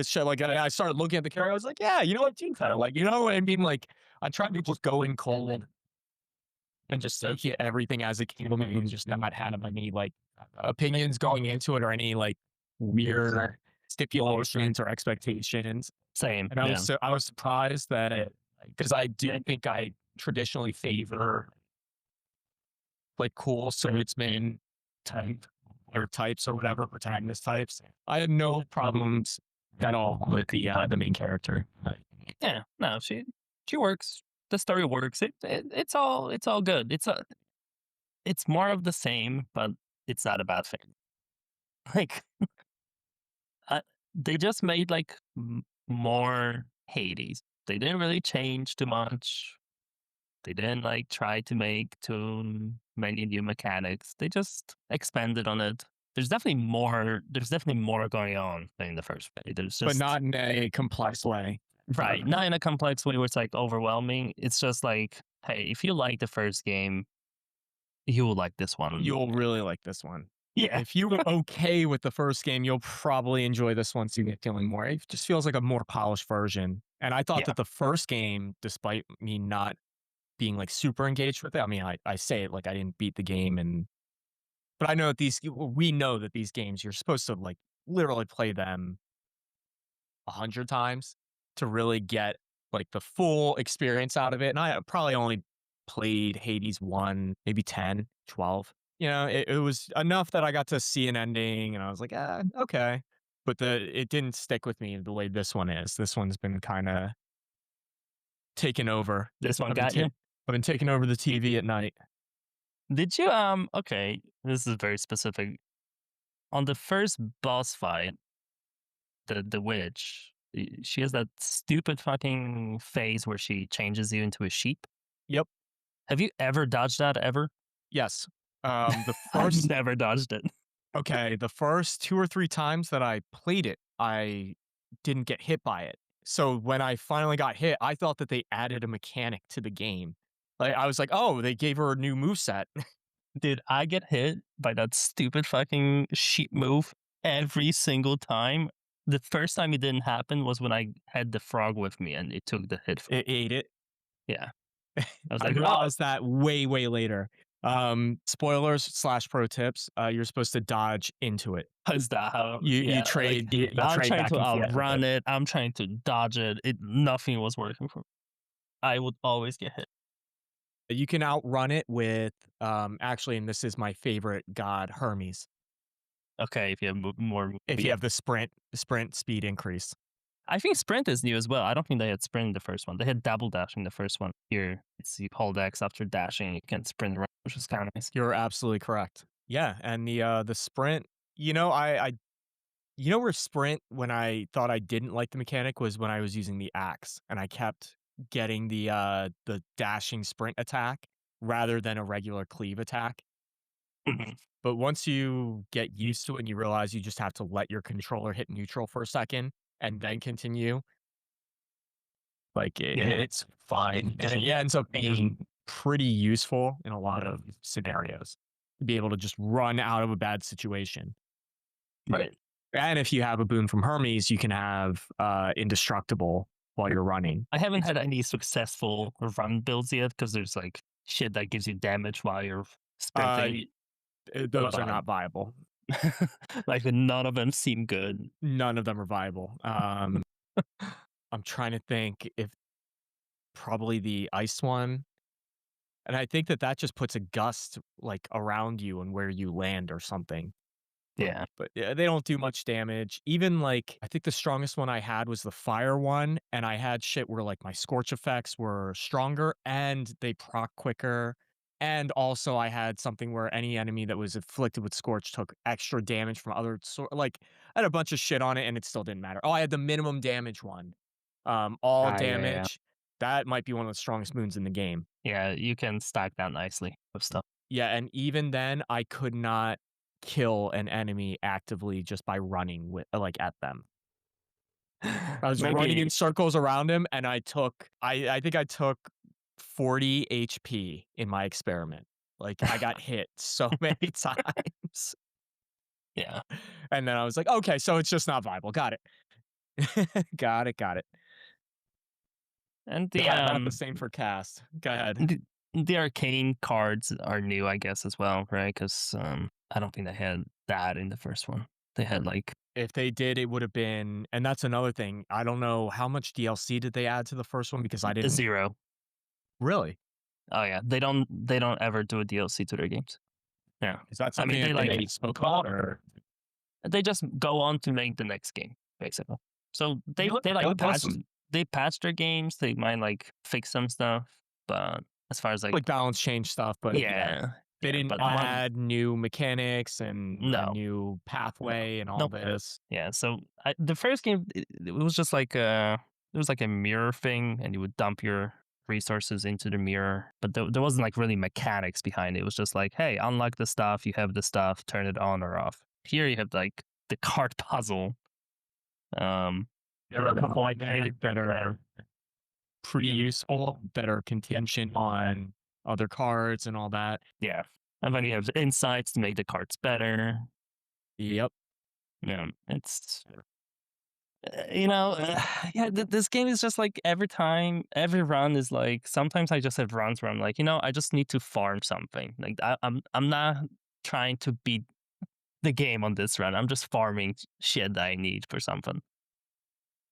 show, like, I started looking at the character, I was like, "Yeah, you know what? You kinda like," you know what I mean? Like, I tried to just go in cold and just take it everything as it came to me and just not have any, like, opinions going into it or any, like, weird stipulations or expectations. Same. And Yeah. I was surprised that because I do think I traditionally favor like cool swordsman type or types or whatever protagonist types. I had no problems at all with the main character. Yeah. No, she works. The story works. It's all good. It's more of the same, but it's not a bad thing. Like, uh, they just made like more Hades. They didn't really change too much. They didn't like try to make too many new mechanics. They just expanded on it. There's definitely more. There's definitely more going on than in the first play. There's But just not in a complex way. right, not in a complex way where it's like overwhelming. It's just like, hey, if you like the first game, you will like this one. You'll really like this one. Yeah, If you were okay with the first game, you'll probably enjoy this one significantly more. It just feels like a more polished version. And I thought yeah, that the first game, despite me not being like super engaged with it, I mean, I say it like I didn't beat the game, but I know that we know that these games, you're supposed to like literally play them 100 times to really get like the full experience out of it. And I probably only played Hades 1, maybe 10, 12. it was enough that I got to see an ending, and I was like, okay. But it didn't stick with me the way this one is. This one's been kind of taken over. This one I've been got you. I've been taking over the TV at night. Did you okay, this is very specific. On the first boss fight, the witch, she has that stupid fucking phase where she changes you into a sheep. Yep. Have you ever dodged that ever? Yes. The I've first never dodged it. Okay, the first 2 or 3 times that I played it, I didn't get hit by it. So when I finally got hit, I thought that they added a mechanic to the game. Like, I was like, "Oh, they gave her a new moveset." Dude, I get hit by that stupid fucking sheep move every single time. The first time it didn't happen was when I had the frog with me and it took the hit from It ate it. yeah. I was I like, "Oh, realized that way, way later. Spoilers slash pro tips, you're supposed to dodge into it. is that how?" You Yeah, like, you I'm trade trying back to and forth with outrun it. it, I'm trying to dodge it, nothing was working for me. I would always get hit. You can outrun it with, actually, and this is my favorite god, Hermes, Okay, if you have more if you yeah. have the sprint speed increase. I think sprint is new as well. I don't think they had sprint in the first one. They had double dash in the first one. Here, it's you hold X after dashing, you can sprint around, which is kinda nice. You're absolutely correct. Yeah, and the sprint, I where sprint, when I thought I didn't like the mechanic, was when I was using the axe, and I kept getting the dashing sprint attack rather than a regular cleave attack. Mhm. But once you get used to it and you realize you just have to let your controller hit neutral for a second and then continue, like, Yeah, it's fine, and it ends up being pretty useful in a lot of scenarios to be able to just run out of a bad situation. right. And if you have a boon from Hermes, you can have indestructible while you're running. I haven't had any successful run builds yet because there's like shit that gives you damage while you're Uh, sprinting. those are But not viable. like none of them seem good. None of them are viable. I'm trying to think if probably the ice one, and I think that just puts a gust like around you and where you land or something. Yeah. But yeah, they don't do much damage. Even like, I think the strongest one I had was the fire one, and I had shit where like my scorch effects were stronger and they proc quicker. And also, I had something where any enemy that was afflicted with scorch took extra damage from other sort. Like, I had a bunch of shit on it, and it still didn't matter. Oh, I had the minimum damage one. All Ah, yeah, yeah. damage. That might be one of the strongest moons in the game. Yeah, you can stack that nicely with stuff. Yeah, and even then, I could not kill an enemy actively just by running with like at them. I was running in Maybe circles around him, and I think I took 40 HP in my experiment. Like, I got hit so many times, yeah. and then I was like, "Okay, so it's just not viable. Got it. Got it." And Yeah, about the same for cast. Go ahead. the the arcane cards are new, I guess, as well, right? Because I don't think they had that in the first one. They had like If they did, it would have been, and that's another thing. I don't know how much DLC did they add to the first one because I a didn't 0. really. Oh yeah, they don't ever do a DLC to their games. Yeah. Is that I mean, something that they spoke about, or they just go on to make the next game, basically. So they that like would awesome. they patch their games. They might like fix some stuff, but as far as like Like balance change stuff, but yeah, yeah, they yeah, didn't but one add new mechanics and a no, new no, pathway and all nope. this. Yeah, so the first game it was just like it was like a mirror thing, and you would dump your resources into the mirror, but there wasn't like really mechanics behind it. It was just like, hey, unlock the stuff, you have the stuff, turn it on or off. Here you have like the card puzzle. Um, There are a couple like that are pretty useful that are contingent on other cards and all that. yeah, and then you have the insights to make the cards better. Yep. Yeah, it's yeah, this game is just like every time, every run is like sometimes I just have runs where I'm like, I just need to farm something. Like I'm not trying to beat the game on this run. I'm just farming shit that I need for something.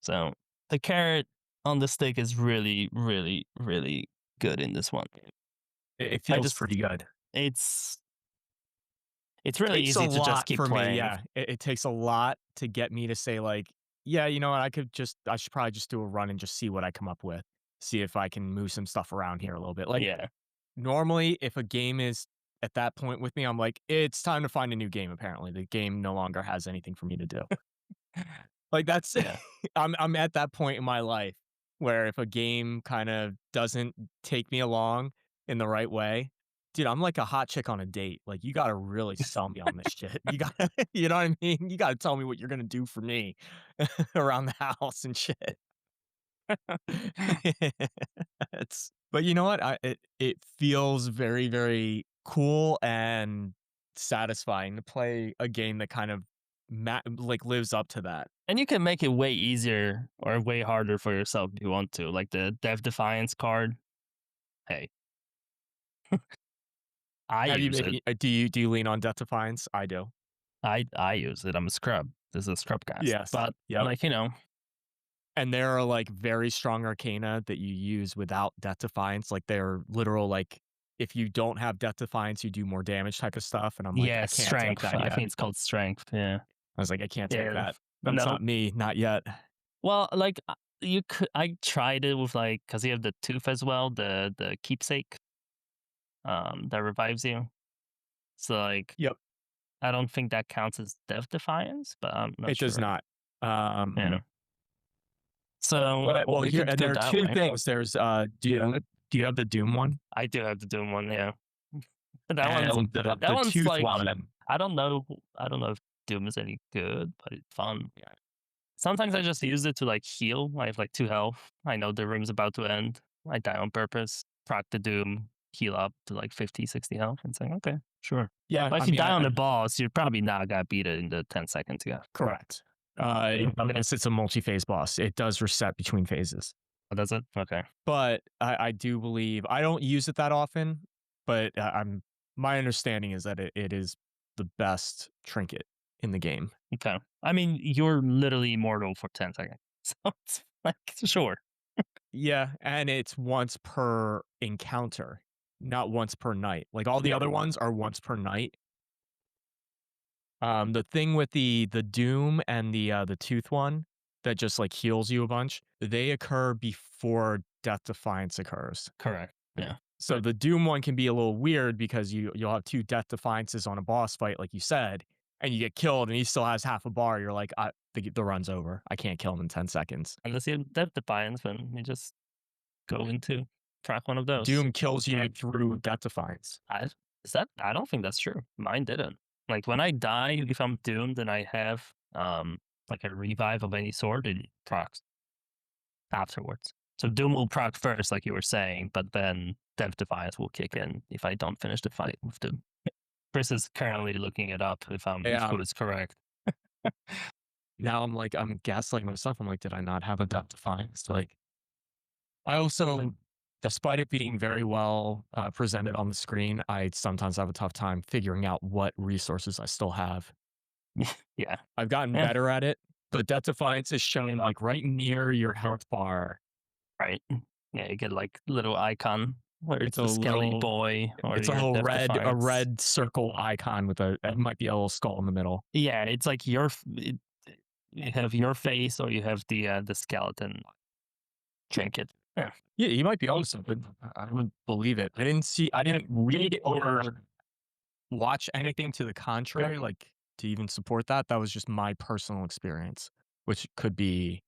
So the carrot on the stick is really, really, really good in this one. It I feels just pretty good. it's It's really Takes a easy to just lot keep for me, playing. yeah. It takes a lot to get me to say, like, "Yeah, you know what? I should probably just do a run and just see what I come up with. See if I can move some stuff around here a little bit." Like, Yeah. normally, if a game is at that point with me, I'm like, "It's time to find a new game, apparently. The game no longer has anything for me to do." Like, that's Yeah. I'm at that point in my life where if a game kind of doesn't take me along in the right way, dude, I'm like a hot chick on a date. Like, you gotta really sell me on this shit. You gotta you know what I mean? You gotta tell me what you're gonna do for me around the house and shit. It's but you know what? It feels very, very cool and satisfying to play a game that kind of like, lives up to that. And you can make it way easier or way harder for yourself if you want to. Like the Dev Defiance card. Hey, I Have you use it. been do you lean on Death Defiance? I do. I use it. I'm a scrub. This is a scrub cast. Yes. But Yep. like, you know, And there are, like, very strong arcana that you use without Death Defiance, like, they're literal, like, if you don't have Death Defiance, you do more damage type of stuff, and I'm like, yeah, "I can't take strength. that I yet." think it's called strength. Yeah. I was like, "I can't take Yeah. that. That's No. not me, not yet." Well, like you could I tried it with like because you have the tooth as well, the keepsake that revives you. So like Yep. I don't think that counts as death defiance, but I'm not It does sure. not. Yeah. So Well, we here could and go there are that 2 way. things. There's, do you have the Doom one? I do have to do one, yeah. That one's And that the one's Tooth like one. I don't know if Doom is any good, but it's fun. Yeah. Sometimes I just use it to like heal. I have like 2 health. I know the room's about to end. I die on purpose, proc the Doom, heal up to like 50, 60 health. It's like, okay, sure. Yeah, But I if you mean, die on the boss, you're probably not gonna beat it in the 10 seconds, yeah. correct. Unless it's a multi-phase boss, it does reset between phases. Oh, does it? Okay. But I do believe I don't use it that often, but I'm my understanding is that it is the best trinket in the game. Okay. I mean, you're literally immortal for 10 seconds. So it's like, sure. Yeah, and it's once per encounter, not once per night. Like all the other ones are once per night. The thing with the Doom and the Tooth one that just like heals you a bunch, they occur before Death Defiance occurs. Correct. Yeah. So the Doom one can be a little weird because you'll have 2 Death Defiances on a boss fight, like you said, and you get killed and he still has half a bar. You're like, the run's over. I can't kill him in 10 seconds. Unless you have Death Defiance, then you just go into track one of those. Doom kills you through Death Defiance. I is that I don't think that's true. Mine didn't. Like when I die, if I'm doomed and I have like a revive of any sort, it procs afterwards. So Doom will proc first, like you were saying, but then Death Defiance will kick in if I don't finish the fight with Doom. Chris is currently looking it up if Yeah. it is correct. Now I'm like, I'm gaslighting myself. I'm like, did I not have a Death Defiance? Like, I also, despite it being very well presented on the screen, I sometimes have a tough time figuring out what resources I still have. Yeah. I've gotten Yeah. better at it, but Death Defiance is shown like right near your health bar. Right. Yeah, you get like little icon where it's It's a the skelly little, boy or it's a your little Death a Defiance. red circle icon with it might be a little skull in the middle. Yeah, it's like you have your face or you have the skeleton trinket. Yeah. Yeah, you might be onto something. I would believe it. I didn't read or watch anything to the contrary, like to even support that. That was just my personal experience, which could be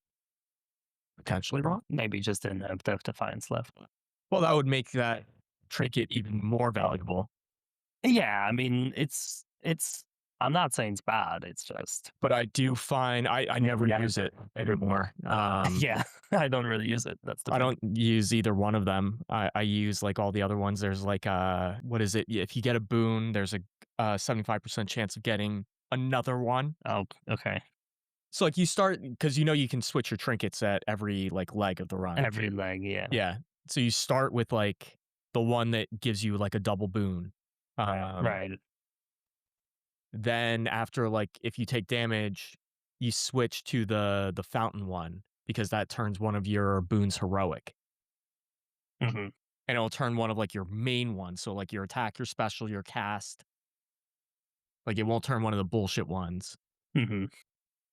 potentially wrong. Maybe just didn't have Death Defiance left. Well, that would make that trinket even more valuable. Yeah, I mean it's I'm not saying it's bad, it's just But I do find I never use it anymore. yeah, I don't really use it. That's the I thing. don't use either one of them. I use like all the other ones. There's like what is it? If you get a boon, there's a 75% chance of getting another one. Oh, okay. So like you start because you know you can switch your trinkets at every like leg of the run. Every leg, yeah. Yeah. So you start with like the one that gives you like a double boon. Right. Then after like if you take damage, you switch to the fountain one because that turns one of your boons heroic. Hmm. And it'll turn one of like your main ones. So like your attack, your special, your cast. Like, it won't turn one of the bullshit ones. Mhm.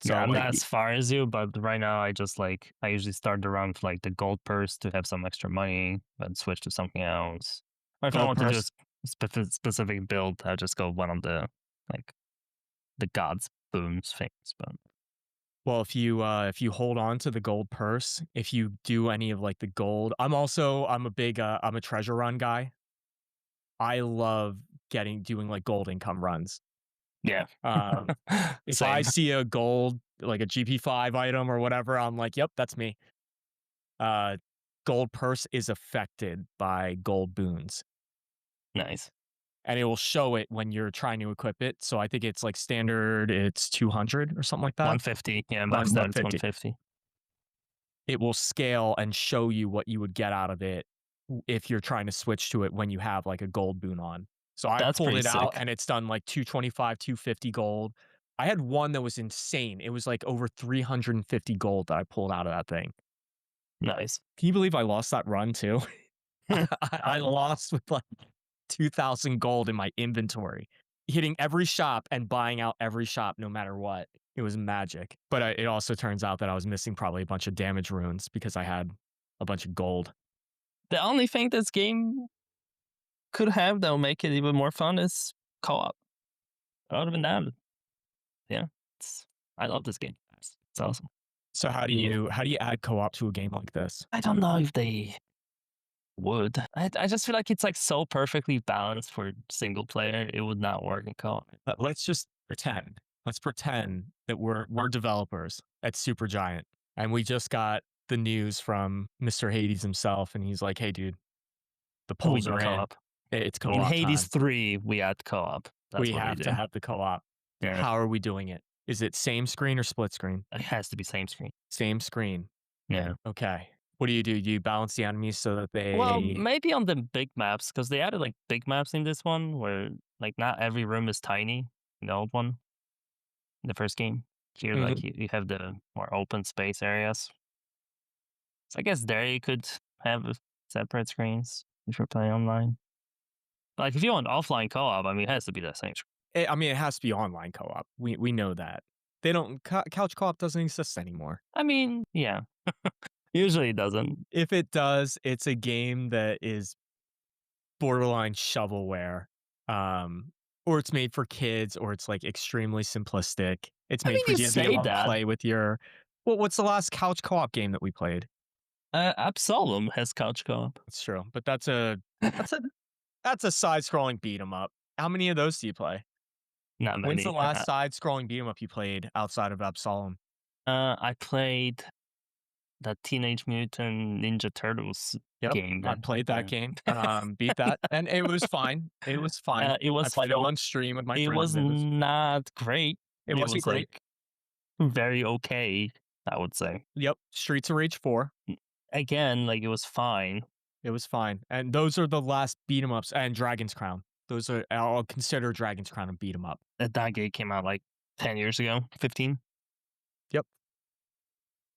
Yeah, So, I'm like, not as far as you, but right now I just like I usually start the run with like the gold purse to have some extra money, then switch to something else. Or if I gold want to do a purse. specific build, I just go one of the like the gods boons things. But Well, if you hold on to the gold purse, if you do any of, like, the gold I'm a big, I'm a treasure run guy. I love doing, like, gold income runs. yeah, Um, if I same. see a gold, like a GP5 item or whatever, I'm like, "Yep, that's me." Uh, Gold purse is affected by gold boons, Nice. and it will show it when you're trying to equip it. So I think it's like standard, it's 200 or something like that. 150. Yeah, maxed out it's 150. 150. It will scale and show you what you would get out of it if you're trying to switch to it when you have like a gold boon on. So I That's pulled pretty it out sick. and it's done like 225, 250 gold. I had one that was insane. It was like over 350 gold that I pulled out of that thing. Nice. Can you believe I lost that run too? I lost with like 2,000 gold in my inventory, hitting every shop and buying out every shop no matter what. It was magic. But it also turns out that I was missing probably a bunch of damage runes because I had a bunch of gold. The only thing this game could have that will make it even more fun is co-op. Other than that, yeah, I love this game. It's awesome. So how do you add co-op to a game like this? I don't know if they would. I just feel like it's like so perfectly balanced for single player. It would not work in co-op. Let's just pretend. Let's pretend that we're developers at Supergiant and we just got the news from Mr. Hades himself and he's like, "Hey dude, the We polls do are in. co-op. It's In co-op Hades time. 3, we add co-op. That's We what we have to do. have the co-op." Yeah. How are we doing it? Is it same screen or split screen? It has to be same screen. Same screen. Yeah. Okay. What do? Do you balance the enemies so that Well, they maybe on the big maps, because they added like big maps in this one where like not every room is tiny in the old one, in the first game. Here, like Mhm. you have the more open space areas. So I guess there you could have separate screens if you're playing online. Like if you want offline co-op, I mean, it has to be the same screen. I mean, it has to be online co-op. We know that. They don't couch co-op doesn't exist anymore. I mean, yeah, usually it doesn't. If it does, it's a game that is borderline shovelware. Um, or it's made for kids or it's like extremely simplistic. It's I made mean, for you you to be say able to that. play with your well, what's the last couch co-op game that we played? Absolum has couch co-op. That's true. But that's a that's a side-scrolling beat 'em up. How many of those do you play? Not When's the many. last side-scrolling beat 'em up you played outside of Absolum? I played the Teenage Mutant Ninja Turtles Yep, game. I That played that yeah. game, beat that, and it was fine. It was fine. It I was played it on stream with my it was friends. not great. It It wasn't was great. like very okay, I would say. Yep, Streets of Rage 4. Again, like it was fine. It was fine, and those are the last beat 'em ups and Dragon's Crown. Those are I'll consider Dragon's Crown a beat 'em up. That game came out like 10 years ago, 15. Yep,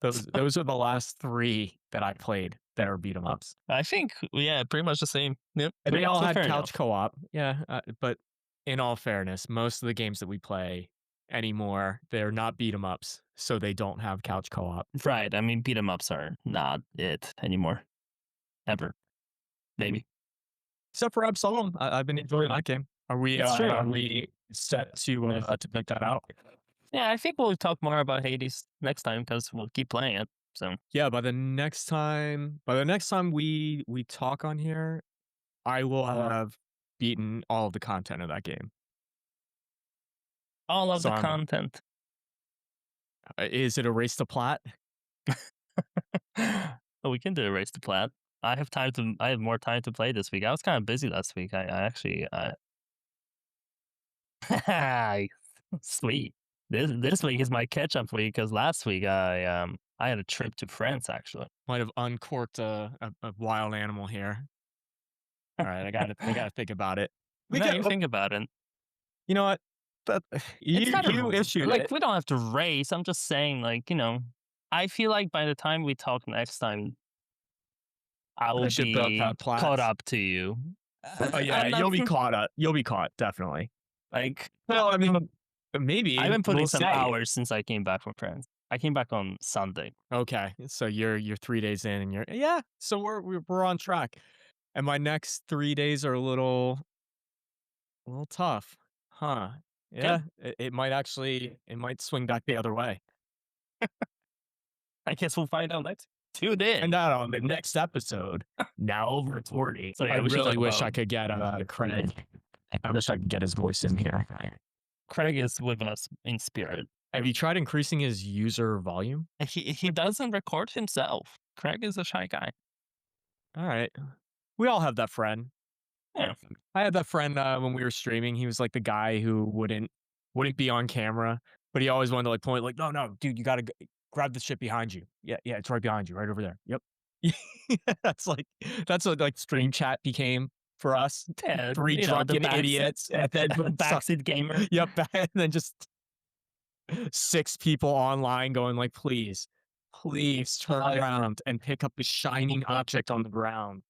those are the last 3 that I played that are beat 'em ups. I think yeah, pretty much the same. Yep. And they all So had fair couch enough. co-op. Yeah, but in all fairness, most of the games that we play anymore, they're not beat 'em ups, so they don't have couch co-op. Right. I mean, beat 'em ups are not it anymore. Ever. Maybe. Except for Absolum, I've been enjoying that game. It's true. Are we set to pick that out? Yeah, I think we'll talk more about Hades next time because we'll keep playing it. So Yeah, by the next time we talk on here, I will have beaten all of the content of that game. all of So the content. is it a race to plat? Oh, we can do a race to plat. I have time to. I have more time to play this week. I was kind of busy last week. I actually. Sweet. This week is my catch up week because last week I had a trip to France actually. Might have uncorked a wild animal here. All right, I gotta think about it. We Now could, you think about it. you know what? That It's not you issued like it. we don't have to race. I'm just saying, like I feel like by the time we talk next time, I I will should both be have caught plats. up to you. Oh yeah, I'm not. you'll be caught up. You'll be caught definitely. Like, Well, I mean, I've maybe been putting we'll some say. hours since I came back from France. I came back on Sunday. Okay, so you're 3 days in, and you're yeah. So we're on track, and my next 3 days are a little tough, huh? Good. Yeah, it might actually it might swing back the other way, I guess we'll find out next. Tune in. and that on the next episode. Now recording. So I yeah, we should really talk wish I about could get Craig. I wish I could get his voice in here. Craig is with us in spirit. Have you tried increasing his user volume? He doesn't record himself. Craig is a shy guy. All right, we all have that friend. Yeah. I had that friend when we were streaming. He was like the guy who wouldn't be on camera, but he always wanted to like point like, no, no, dude, you got to grab the shit behind you. Yeah, yeah, it's right behind you, right over there. Yep. that's like that's what like stream chat became for us. Yeah, Three you know, the drunken backs idiots, and then backseat gamer. yep, and then just six people online going like, please, please turn around and pick up the shining object on the ground.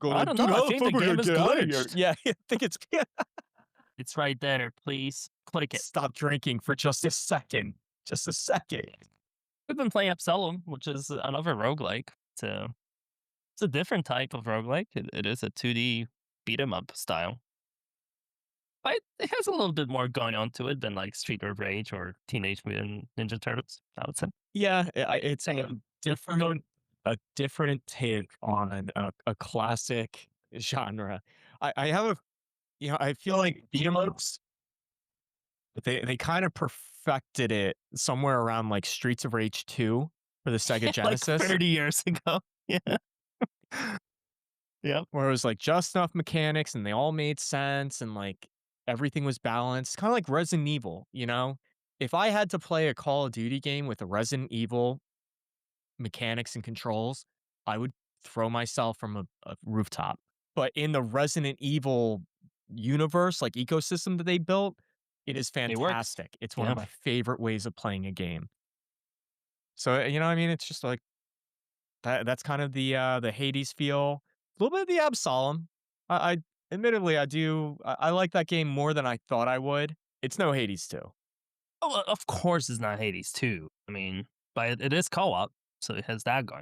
Go I like, don't know. dude, I how the think the fuck are we gonna game is get out of here? glitched. Yeah, I think it's It's right there. Please click it. stop drinking for just a second. Just a second. We've been playing Absolum, which is another roguelike. It's a different type of roguelike. It is a 2D beat 'em up style. But it has a little bit more going on to it than like Street of Rage or Teenage Mutant Ninja Turtles, I would say. Yeah, it's a different take on a classic genre. I have a I feel like beat 'em ups, they kind of perfected it somewhere around like Streets of Rage 2 for the Sega Like Genesis, 30 years ago. Yeah. Yep. where it was like just enough mechanics and they all made sense and like everything was balanced. Kind of like Resident Evil, you know? If I had to play a Call of Duty game with a Resident Evil mechanics and controls, I would throw myself from a rooftop. But in the Resident Evil universe, like ecosystem that they built, it is It works. fantastic. It's one of Yeah. my favorite ways of playing a game. So you know what I mean? It's just like that's kind of the Hades feel. A little bit of the Absolum. I admittedly I like that game more than I thought I would. It's no Hades 2. Oh, well, of course it's not Hades 2. I mean, but it is co-op, so it has that going.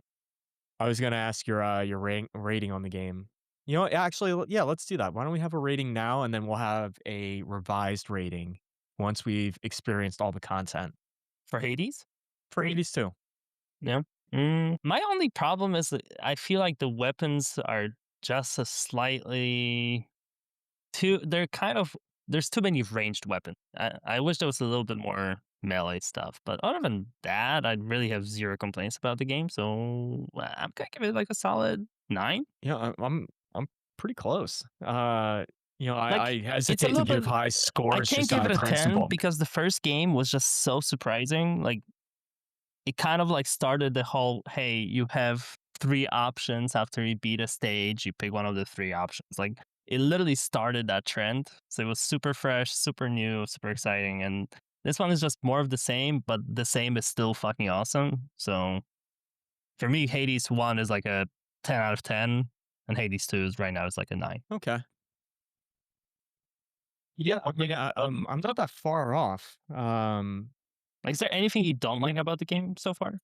I was gonna ask your rating on the game. You know, actually, yeah, let's do that. Why don't we have a rating now, and then we'll have a revised rating once we've experienced all the content For Hades? for 80s too. Yeah. My only problem is that I feel like the weapons are just a slightly too. They're kind of there's too many ranged weapons. I wish there was a little bit more melee stuff, but other than that, I really have zero complaints about the game. So I'm gonna give it like a solid 9. Yeah, I'm pretty close. Like I it's a hesitate to little give bit. high I scores can't just give out it of a 10 principle. because the first game was just so surprising. Like it kind of like started the whole hey, you have three options after you beat a stage, you pick one of the three options. Like it literally started that trend. So it was super fresh, super new, super exciting. And this one is just more of the same, but the same is still fucking awesome. So for me, Hades 1 is like a 10 out of 10, and Hades 2 is right now is like a 9. Okay. Yeah, I mean, I'm not that far off. Like, is there anything you don't like about the game so far?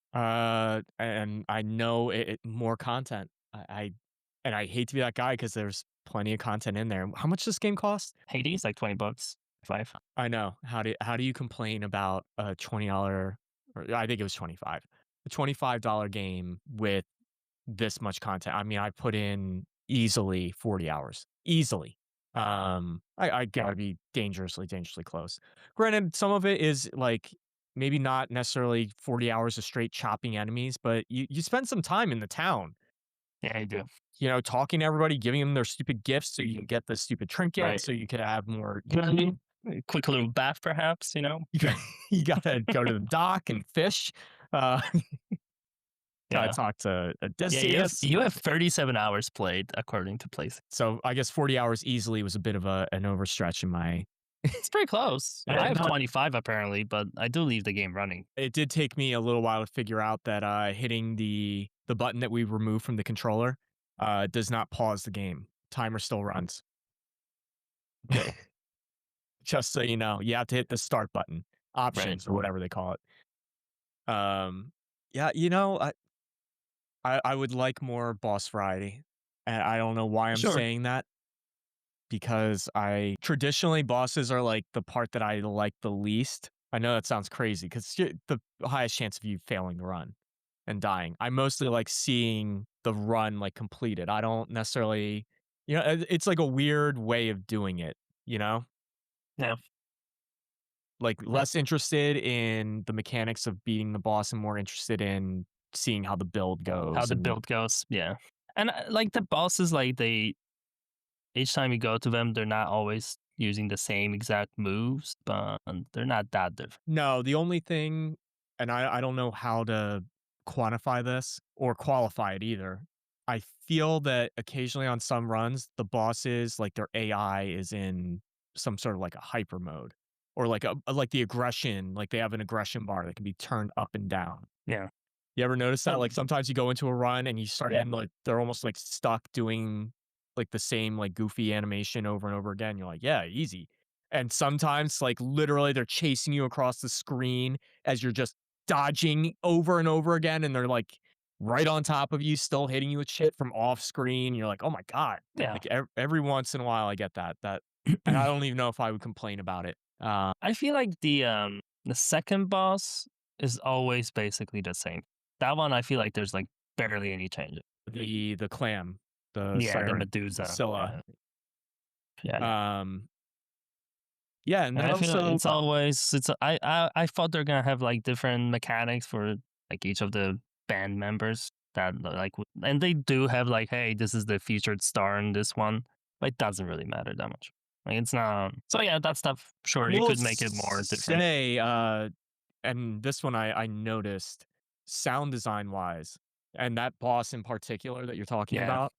And I know more content. And I hate to be that guy because there's plenty of content in there. How much does this game cost? Hades, like 20 bucks, 5. I know. How do you complain about a $20 or I think it was 25. A $25 game with this much content. I mean, I put in easily 40 hours. Easily. I gotta be dangerously close. Granted, some of it is like maybe not necessarily 40 hours of straight chopping enemies, but you spend some time in the town, Yeah, I do. talking to everybody, giving them their stupid gifts so you can get the stupid trinket, Right. so you can have more, you know what I mean? A quick little bath, perhaps, you know? You gotta go to the dock and fish. Uh, gotta Yeah. talk to Yeah, Odysseus. you have 37 hours played according to PlayStation. So I guess 40 hours easily was a bit of an overstretch in my. It's pretty close. I have 25 apparently, but I do leave the game running. It did take me a little while to figure out that hitting the button that we removed from the controller does not pause the game. Timer still runs. Just so you know, you have to hit the start button, Right. options or whatever they call it. Um, yeah, I would like more boss variety, and I don't know why I'm Sure. saying that because I traditionally bosses are like the part that I like the least. I know that sounds crazy because the highest chance of you failing the run and dying. I mostly like seeing the run like completed. I don't necessarily, it's like a weird way of doing it. You know, Yeah. like Uh, less interested in the mechanics of beating the boss and more interested in seeing how the build how goes. the And build goes. Yeah. And like the bosses, like they each time you go to them, they're not always using the same exact moves, but they're not that different. no, the only thing, and I don't know how to quantify this or qualify it either. I feel that occasionally on some runs, the bosses, like their AI is in some sort of like a hyper mode or like like the aggression, like they have an aggression bar that can be turned up and down. Yeah. You ever notice that? Like sometimes you go into a run and you start and like they're almost like stuck doing like the same like goofy animation over and over again. You're like, yeah, easy. And sometimes like literally they're chasing you across the screen as you're just dodging over and over again. And they're like right on top of you, still hitting you with shit from off screen. You're like, oh my God. Yeah. Like every once in a while I get that, and I don't even know if I would complain about it. I feel like the second boss is always basically the same. That one I feel like there's like barely any changes. The clam, the Yeah, the siren, Medusa. Scylla. Yeah. Yeah. Um, yeah, and And then I feel like also, it's always it's I thought they're gonna have like different mechanics for like each of the band members that like and they do have like, hey, this is the featured star in this one, but it doesn't really matter that much. Like it's not so yeah, that stuff sure you we'll could make it more different. say, and this one I noticed sound design wise, and that boss in particular that you're talking Yeah. about,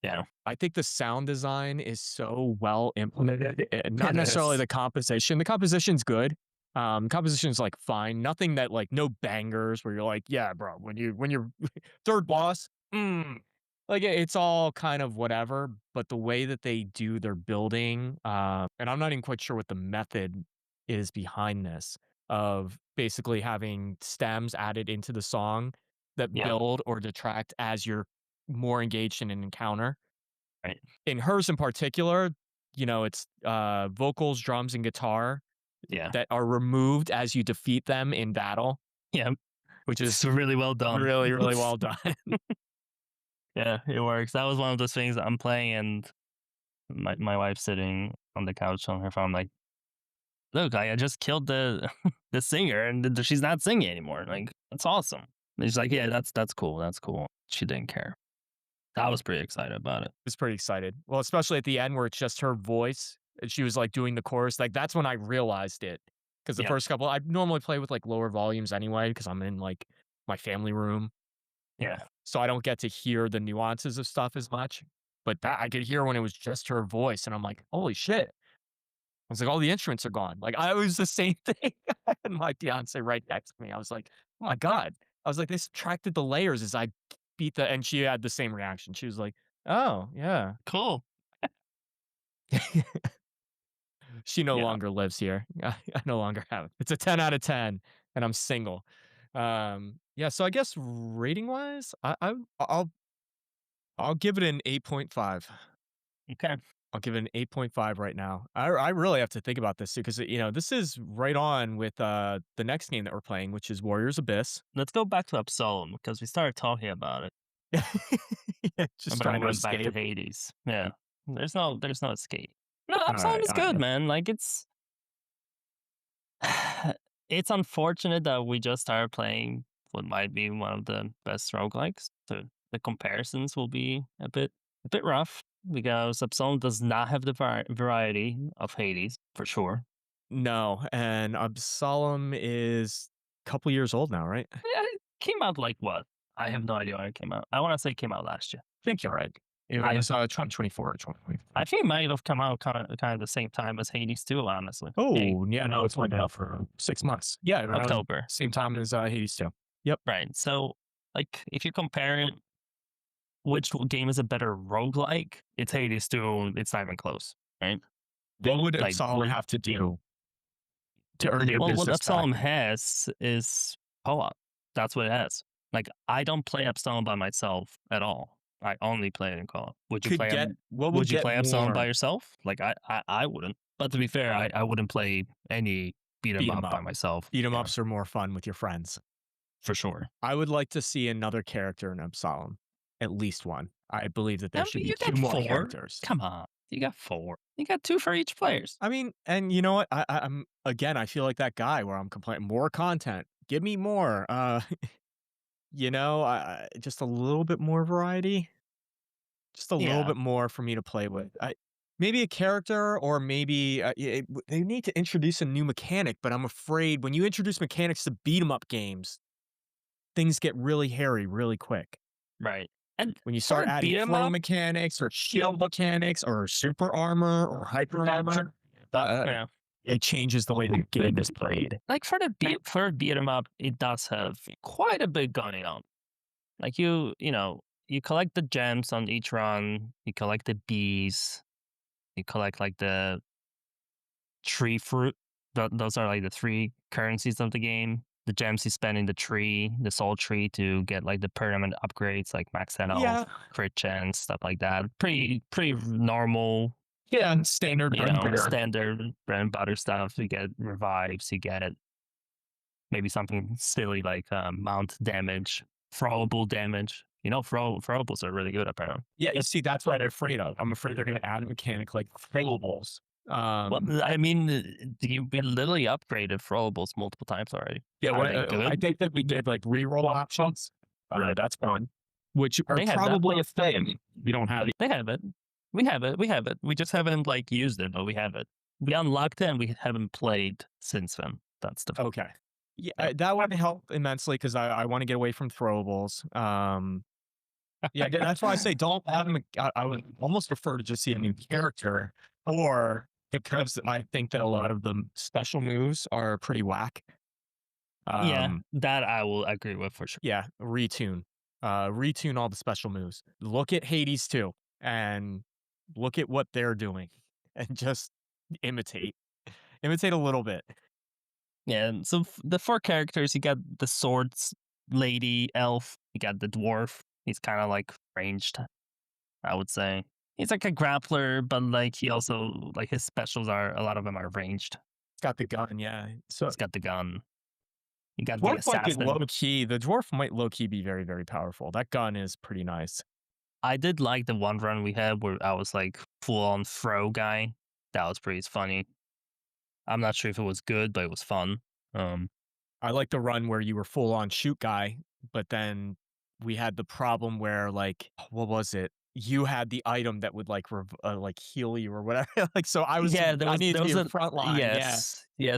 Yeah. I think the sound design is so well implemented. Not It necessarily is. the composition. The composition's good. Composition's like fine. Nothing that like no bangers where you're like, yeah, bro, when you're third boss, like it's all kind of whatever. But the way that they do their building, and I'm not even quite sure what the method is behind this of basically having stems added into the song that Yeah. build or detract as you're more engaged in an encounter. Right. In hers in particular, it's, vocals, drums, and guitar Yeah. that are removed as you defeat them in battle, Yeah. which It's is really well done. really, really well done. Yeah, it works. That was one of those things I'm playing and my wife's sitting on the couch on her phone, like, look, I just killed the the singer and she's not singing anymore. Like, that's awesome. And she's like, yeah, that's cool. That's cool. She didn't care. I was pretty excited about it. Was pretty excited. Well, especially at the end where it's just her voice and she was, like, doing the chorus, like, that's when I realized it. Because the Yeah. first couple I normally play with, like, lower volumes anyway because 'cause I'm in, like, my family room, Yeah. so I don't get to hear the nuances of stuff as much, but that I could hear when it was just her voice, and I'm like, "Holy shit." I was like, "All the instruments are gone." Like, I was the same thing. And my fiance right next to me. I was like, "Oh my god." I was like, "They subtracted the layers as I beat the," and she had the same reaction. She was like, "Oh, yeah." Cool. She no Yeah. longer lives here. I no longer have it. It's a 10 out of 10, and I'm single. Yeah, so I guess rating wise, I'll give it an 8.5. Okay. I'll give it an 8.5 right now. I really have to think about this too, because this is right on with the next game that we're playing, which is Warriors Abyss. Let's go back to Absolum because we started talking about it. Yeah, just But then trying we to went back to escape. Hades. Yeah. There's no escape. No, All Absolum right, is all right. good, man. Like it's unfortunate that we just started playing what might be one of the best roguelikes. So the comparisons will be a bit rough because Absolum does not have the variety of Hades for sure. No, and Absolum is a couple years old now, right? Yeah, it came out like what? I have no idea when it came out. I want to say it came out last year. I think you're right. It I was 2024 or 2025. I think it might have come out kind of the same time as Hades too. Honestly, yeah, Oh, yeah, no, it's only been out for 6 months. Yeah, around October, same time as Hades 2. Yep. right? So like if you compare it, which game is a better roguelike? It's Hades 2. It's not even close, right? What would Like, Absolum have to do to earn your well, what business back? Absolum has is co-op. That's what it has. Like, I don't play Absolum by myself at all. I only play it in co-op. Could get what would Would you get play Absolum by more yourself? Like, I wouldn't. But to be fair, I wouldn't play any beat 'em beat 'em up by up. myself. Beat 'em Yeah, ups are more fun with your friends. for sure. I would like to see another character in Absolum, at least one. I believe that there I should mean, be you 2 got more 4. characters. Come on. You got 4. You got 2 for each players. I mean, and you know what? I'm again, I feel like that guy where I'm complaining, more content. Give me more. Just a little bit more variety, just a little Yeah, bit more for me to play with. Maybe a character, or maybe they need to introduce a new mechanic. But I'm afraid when you introduce mechanics to beat 'em up games, things get really hairy really quick. right. And When you for start a adding beat 'em throw up, mechanics or shield mechanics or super armor or hyper armor, yeah. it changes the way the game is played. Like for a beat 'em up, it does have quite a bit going on. Like you collect the gems on each run, you collect the bees, you collect like the tree fruit. Those are like the three currencies of the game. The gems you spend in the tree, the soul tree, to get like the permanent upgrades like max health, Yeah, crit chance, stuff like that. Pretty normal, yeah, standard bread and butter. standard bread and butter stuff. You get revives, you get maybe something silly like mount damage, throwable damage. Throwables are really good apparently. Yeah, you see, that's what I'm afraid of. I'm afraid they're going to add a mechanic like throwables. Well, I mean, we literally upgraded throwables multiple times already. Yeah, Are they I good? think that we did like reroll options. That's fun. Which are They have that. probably a thing. We don't have. They have it. We have it. We have it. We just haven't like used it, but we have it. We unlocked it and we haven't played since then. That's the Okay. Yeah, yeah. that would help immensely because I want to get away from throwables. Yeah, that's why I say don't have him. I would almost prefer to just see a new character, or because I think that a lot of the special moves are pretty whack. Yeah, Um, that I will agree with for sure. yeah, retune all the special moves. Look at Hades too, and look at what they're doing, and just imitate, imitate a little bit. Yeah, and so the four characters, you got the swords lady elf, you got the dwarf. He's kind of like ranged, I would say. He's like a grappler, but like he also like his specials are a lot of them are ranged. It's got the gun, yeah. So He's got the gun. You got the dwarf might be assassin. low key. The dwarf might low key be very very powerful. That gun is pretty nice. I did like the one run we had where I was like full on throw guy. That was pretty funny. I'm not sure if it was good, but it was fun. Um, I like the run where you were full on shoot guy, but then we had the problem where like what was it? You had the item that would like heal you or whatever. Like so yeah, I needed there to be was in a front line, yeah, yes. There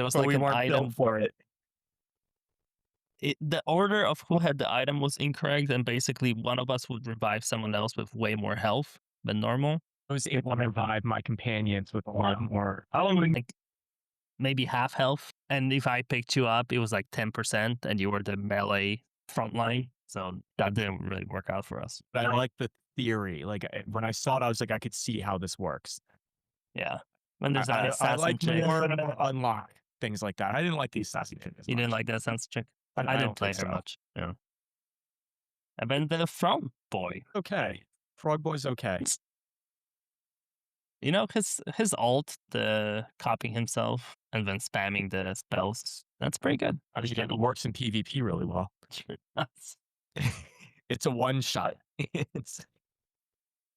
was but like we an weren't built item. for it. The order of who had the item was incorrect, and basically one of us would revive someone else with way more health than normal, I was able to revive my companions with a lot more. like maybe half health. And if I picked you up, it was like 10%, and you were the melee front line. So that didn't really work out for us. But I like the theory. Like when I saw it, I was like, I could see how this works. Yeah. When there's that I assassin like chick, more unlock things like that. I didn't like the assassin chick as you didn't much. like that assassin chick? I I didn't don't play think her so. much. Yeah. And then the front boy. Okay, Frog Boy's okay. His alt, the copying himself and then spamming the spells. That's pretty good. I mean, it works in PvP really well. That's- It's a one shot. It's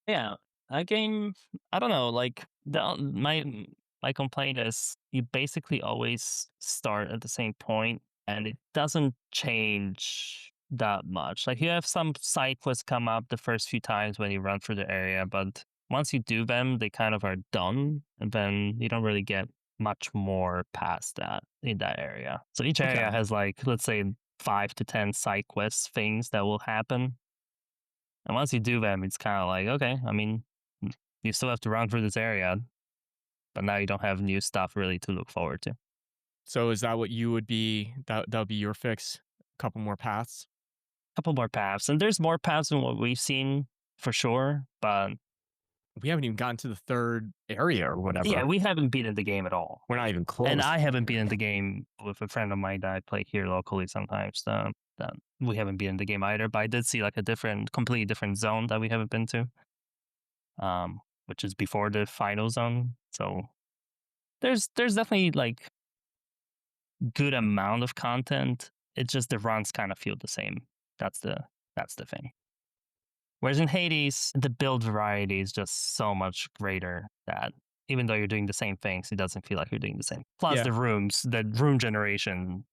yeah, that game. I don't know. Like my complaint is you basically always start at the same point, and it doesn't change that much. Like you have some side quests come up the first few times when you run through the area, but once you do them, they kind of are done, and then you don't really get much more past that in that area. So each area okay. has like let's say 5 to 10 side quests things that will happen, and once you do them, it's kind of like, okay, I mean, you still have to run through this area, but now you don't have new stuff really to look forward to. A So is that what you would be? That would be your fix? A couple more paths. couple more paths, and there's more paths than what we've seen for sure, but we haven't even gotten to the third area or Yeah, whatever. we haven't beaten the game at all. We're not even And close. I haven't been in the game with a friend of mine that I play here locally sometimes. That we haven't been in the game either, but I did see like a completely different zone that we haven't been to, which is before the final zone. So there's definitely like good amount of content. It's just the runs kind of feel the same. That's the that's the thing. Whereas in Hades, the build variety is just so much greater that even though you're doing the same things, it doesn't feel like you're doing the same. Plus Yeah. the room generation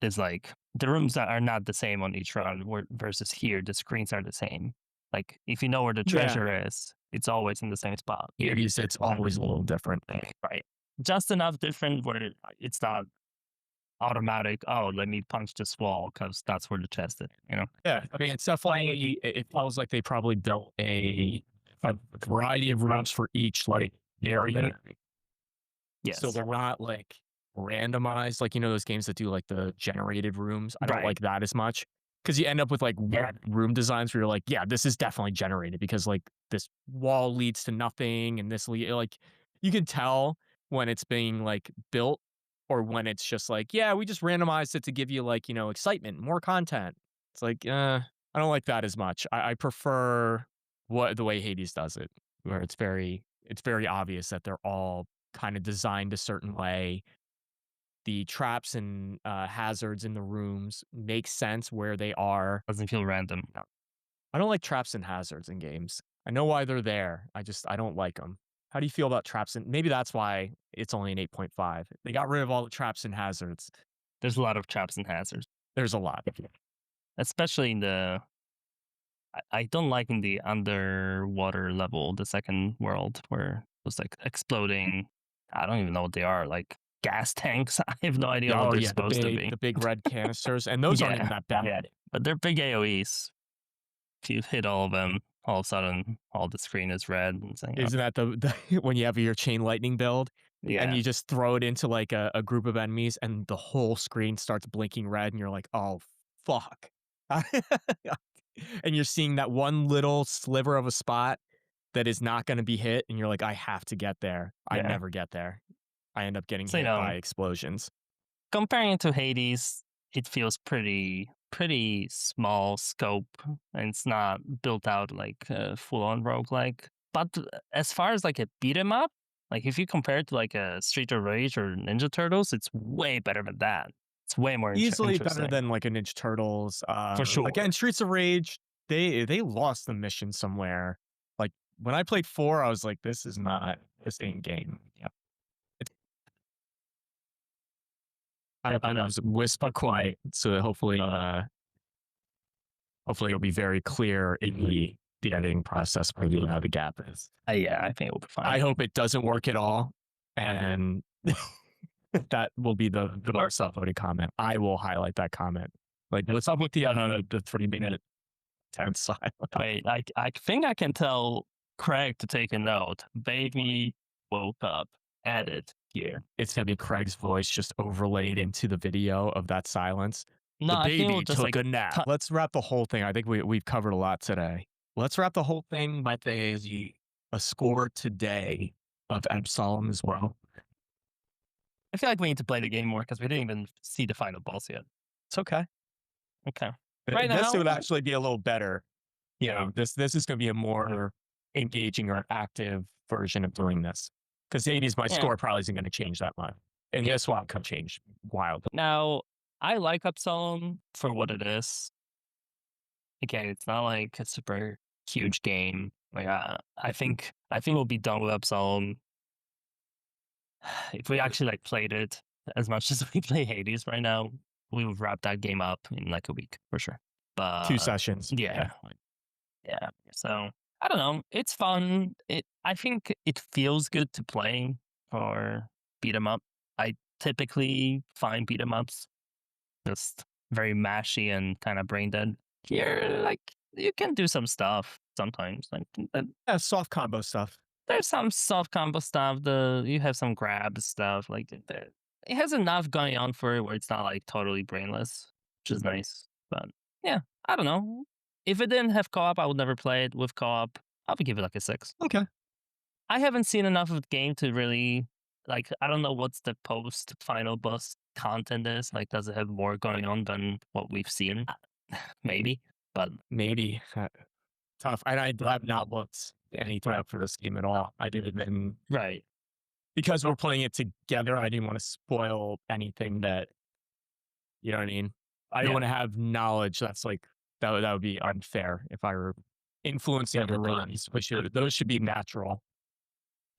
is like the rooms that are not the same on each run versus here, the screens are the same. Like if you know where the Yeah. treasure is, it's always in the same spot. It's always a little different. Right. Just enough different where it's not automatic. Oh, let me punch this wall because that's where the chest is. You know. Yeah, I mean, it's definitely it feels like they probably built a variety of routes for each, like, area. So Yes. they're not, like, randomized, like, you know, those games that do, like, the generated rooms? I don't Right. like that as much because you end up with, like, weird room designs where you're like, "Yeah, this is definitely generated because, like, this wall leads to nothing and this like, you can tell when it's being, like, built or when it's just like, "Yeah, we just randomized it to give you, like, you know, excitement, more content." It's like, I don't like that as much. I prefer the way Hades does it, where it's very obvious that they're all kind of designed a certain way. The traps and hazards in the rooms make sense where they are. Doesn't feel random. I don't like traps and hazards in games. I know why they're there. I don't like them. How do you feel about traps? And maybe that's why it's only an 8.5. They got rid of all the traps and hazards. There's a lot of traps and hazards, There's a lot. especially in the. I don't like in the underwater level, the second world, where it was like exploding. I don't even know what they are, like gas tanks. I have no idea what Oh they're yeah, supposed to be. the big red canisters, and those aren't even Yeah, that bad. but they're big AOE's. If you hit all of them, all of a sudden, all the screen is red and saying, "Oh, Isn't that the when you have your chain lightning build and yeah, you just throw it into like a group of enemies and the whole screen starts blinking red and you're like, "Oh, fuck." And you're seeing that one little sliver of a spot that is not gonna be hit, and you're like, "I have to get there." I yeah." never get there. I end up getting So hit by explosions. comparing it to Hades, it feels pretty small scope, and it's not built out like a full on roguelike. But as far as like a beat 'em up, like if you compare it to like a Street of Rage or Ninja Turtles, it's way better than that. It's way more Easily better interesting than like a Ninja Turtles. for Again, sure. Streets of Rage, they lost the mission somewhere. Like when I played 4, I was like, this ain't game. Yeah. It's I know it's whisper quiet. So hopefully it'll be very clear in the editing process where you know how the gap is. Yeah, I think it will be I fine. hope it doesn't work at all. And that will be the most upvoted comment. I will highlight that comment. Like, what's up with the 3 minute tense silence? Wait, I think I can tell Craig to take a note. Baby woke up. Edit here. It's gonna be Craig's voice just overlaid into the video of that silence. No, The I think we'll baby just took like a nap. Let's wrap the whole thing. I think we've covered a lot today. Let's wrap the whole thing by a score today of Absolum as well. I feel like we need to play the game more because we didn't even see the final boss yet. It's okay. Okay. Right This now, would actually be a little better. You know, this is going to be a more engaging or active version of doing this because 80s my yeah. score probably isn't going to change that much, and this one could change wildly. Now, I like Absolum for what it is. Again, it's not like a super huge game. Like I think we'll be done with Absolum if we actually like played it as much as we play Hades right now. We would wrap that game up in like a week for sure. 2 But sessions. yeah, yeah. So I don't know. It's fun. I think it feels good to play or beat 'em up. I typically find beat 'em ups just very mashy and kind of brain dead. Here, like you can do some stuff sometimes. Like Yeah, soft combo stuff. there's some soft combo stuff. You have some grab stuff. Like it has enough going on for it where it's not like totally brainless, which is nice. But yeah, I don't know. If it didn't have co-op, I would never play it with co-op. I would give it like a 6. Okay. I haven't seen enough of the game to really like. I don't know what's the post final boss content is. Like, does it have more going on than what we've seen? Maybe, but Maybe. Tough. And I have not looked anything up for this game at all. I didn't even, right. because we're playing it together, I didn't want to spoil anything that, you know what I mean? I didn't Yeah, want to have knowledge that's like, that would be unfair if I were influencing other runs, which those should be natural.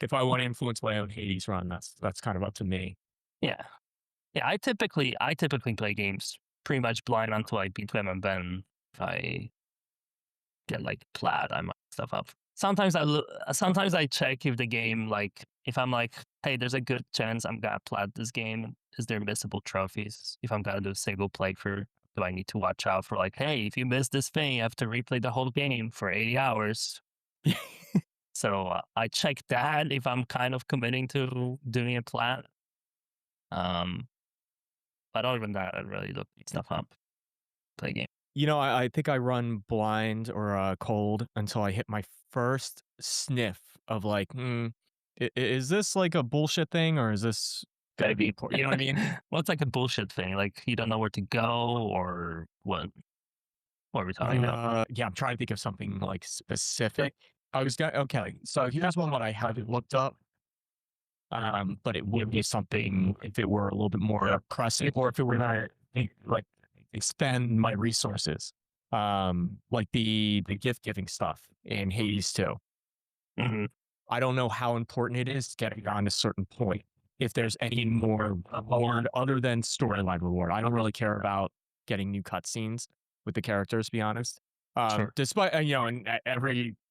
If I want to influence my own Hades run, that's kind of up to me. yeah, yeah. I typically play games pretty much blind until I beat them, and then if I get like plat, I might stuff up. Sometimes I check if the game like if I'm like, hey, there's a good chance I'm gonna plat this game. Is there missable trophies? If I'm gonna do a single playthrough, do I need to watch out for like, hey, if you miss this thing, you have to replay the whole game for 80 hours. So I check that if I'm kind of committing to doing a plat. Um, but other than that, I really look stuff up, play game. I think I run blind or cold until I hit my first sniff of like, is this like a bullshit thing or is this gonna be important? You know what I mean? Well, it's like a bullshit thing. Like you don't know where to go or what? What are we talking about? Yeah, I'm trying to think of something like specific. I was going okay. So here's one that I haven't looked up. But it would be something if it were a little bit more pressing, or if it were not like expand my resources. Like the gift giving stuff in Hades 2. Hmm. I don't know how important it is getting on a certain point. If there's any more reward other than storyline reward, I don't really care about getting new cutscenes with the characters. To be honest, Sure. despite and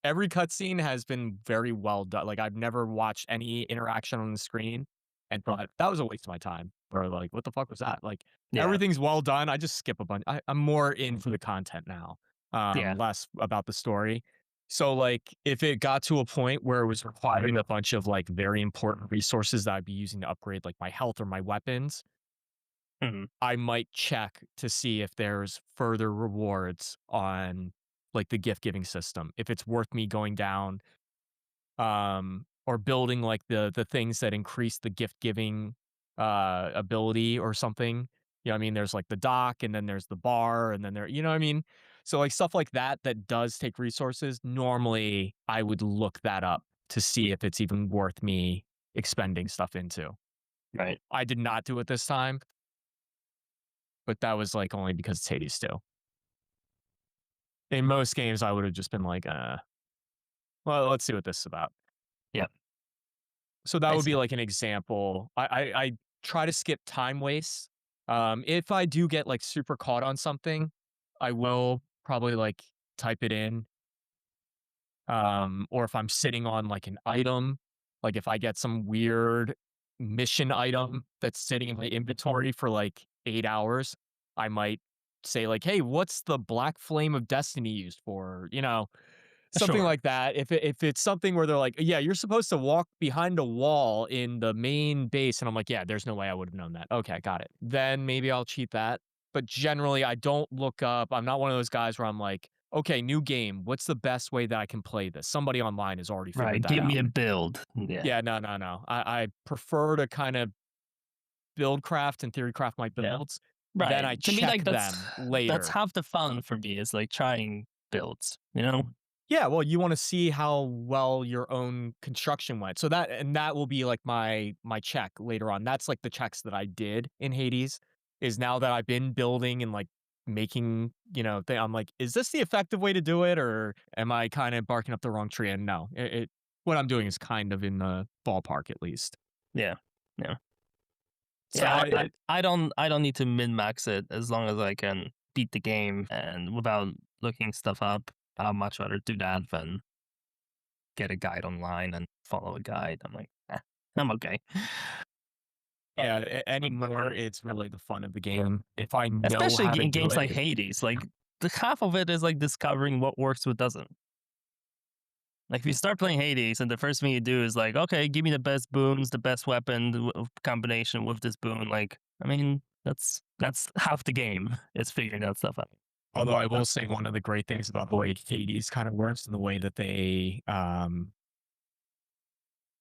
every cutscene has been very well done. Like I've never watched any interaction on the screen and thought that was a waste of my time. Or like, what the fuck was that? Like Yeah. everything's well done. I just skip a bunch. I'm more in for the content now, Yeah. less about the story. So, like, if it got to a point where it was requiring a bunch of like very important resources that I'd be using to upgrade like my health or my weapons, Hmm. I might check to see if there's further rewards on like the gift giving system. If it's worth me going down or building like the things that increase the gift giving ability or something. You know what I mean? There's like the dock and then there's the bar and then you know what I mean? So like stuff like that that does take resources, normally I would look that up to see if it's even worth me expending stuff into. Right. I did not do it this time, but that was like only because it's Hades too. In most games I would have just been like, well, let's see what this is about. Yeah. So that I would be see. like an example. I try to skip time wastes. If I do get like super caught on something, I will probably like type it in. Or if I'm sitting on like an item, like if I get some weird mission item that's sitting in my inventory for like 8 hours, I might say like, "Hey, what's the black flame of destiny used for?" Something Sure. like that. If it's something where they're like, "Yeah, you're supposed to walk behind a wall in the main base," and I'm like, "Yeah, there's no way I would have known that." Okay, got it. Then maybe I'll cheat that. But generally, I don't look up. I'm not one of those guys where I'm like, "Okay, new game. What's the best way that I can play this?" Somebody online has already figured Right. that Give me out. a build. Yeah. Yeah, no, no, no. I prefer to kind of build craft and theory craft my builds. Then Right. I To me, check like them that's later. half the fun for me is like trying builds. You know. Yeah, well, you wanna see how well your own construction went. So that will be like my check later on. That's like the checks that I did in Hades, is now that I've been building and like making, I'm like, is this the effective way to do it, or am I kind of barking up the wrong tree? And no, what I'm doing is kind of in the ballpark at least. Yeah. Yeah. So Yeah, I don't need to min max it as long as I can beat the game and without looking stuff up. I'd much rather do that than get a guide online and follow a guide. I'm like, I'm okay. yeah, anymore, it's really the fun of the game. If I know Especially how to in do games like it, Hades, like the half of it is like discovering what works, what doesn't. Like if you start playing Hades and the first thing you do is like, okay, give me the best booms, the best weapon combination with this boon. Like, I mean, that's half the game is figuring that stuff out. Although I will say one of the great things about the way Hades kind of works and the way that they,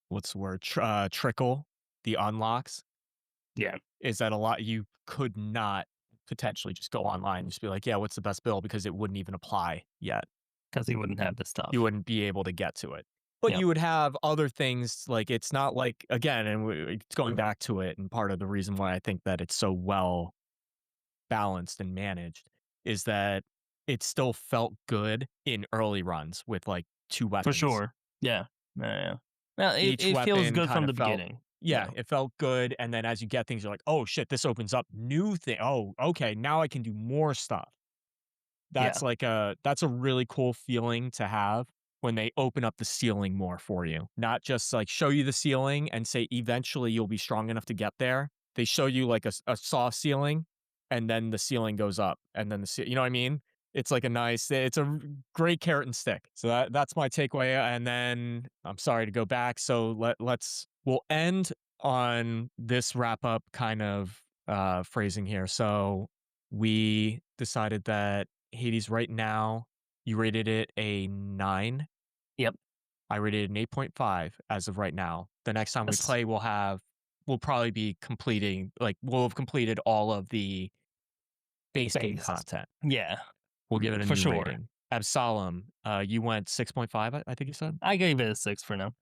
what's the word, trickle the unlocks Yeah, is that a lot you could not potentially just go online and just be like, yeah, what's the best build because it wouldn't even apply yet. because he wouldn't have the You stuff. wouldn't be able to get to it. But Yep, you would have other things like it's not like again, and it's going back to it, and part of the reason why I think that it's so well balanced and managed is that it still felt good in early runs with like two for weapons. sure. Yeah, yeah, yeah. Well, Each it feels weapon good kind from of the felt, beginning. yeah, Yeah, it felt good. And then as you get things, you're like, oh shit, this opens up new thing. Oh, okay, now I can do more stuff. yeah, That's a really cool feeling to have when they open up the ceiling more for you. Not just like show you the ceiling and say eventually you'll be strong enough to get there. They show you like a soft ceiling and then the ceiling goes up and then you know what I mean? It's like a nice it's a great carrot and stick. So that's my takeaway and then I'm sorry to go back. So we'll end on this wrap up kind of phrasing here. So we decided that Hades right now, you rated it a 9. yep. I rated it an 8.5 as of right now. The next time we That's play, we'll probably be completing like we'll have completed all of the base game based. content. Yeah, We'll give it a for new sure. rating. Absolum, you went 6.5, I think you said? I gave it a 6 for now.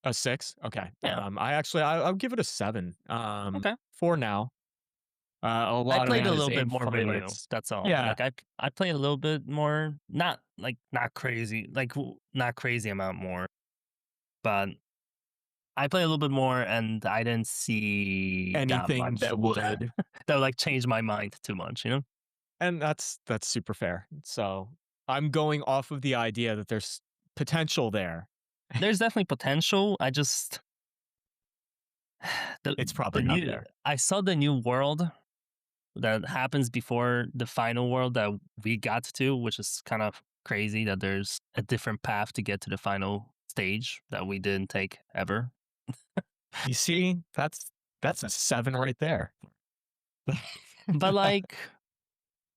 A 6? Okay. Yeah. I'll give it a 7. Okay. For now. A I lot of played that a is little bit more than you. influence. That's all. Yeah, Like I played a little bit more, not like not crazy, like not crazy amount more, but I played a little bit more, and I didn't see that anything much that would that like changed my mind too much. You know, and that's super fair. So, I'm going off of the idea that there's potential there. there's definitely potential. I just the It's the probably not new there. I saw the new world that happens before the final world that we got to, which is kind of crazy that there's a different path to get to the final stage that we didn't take ever. You see, that's a 7 right there. But like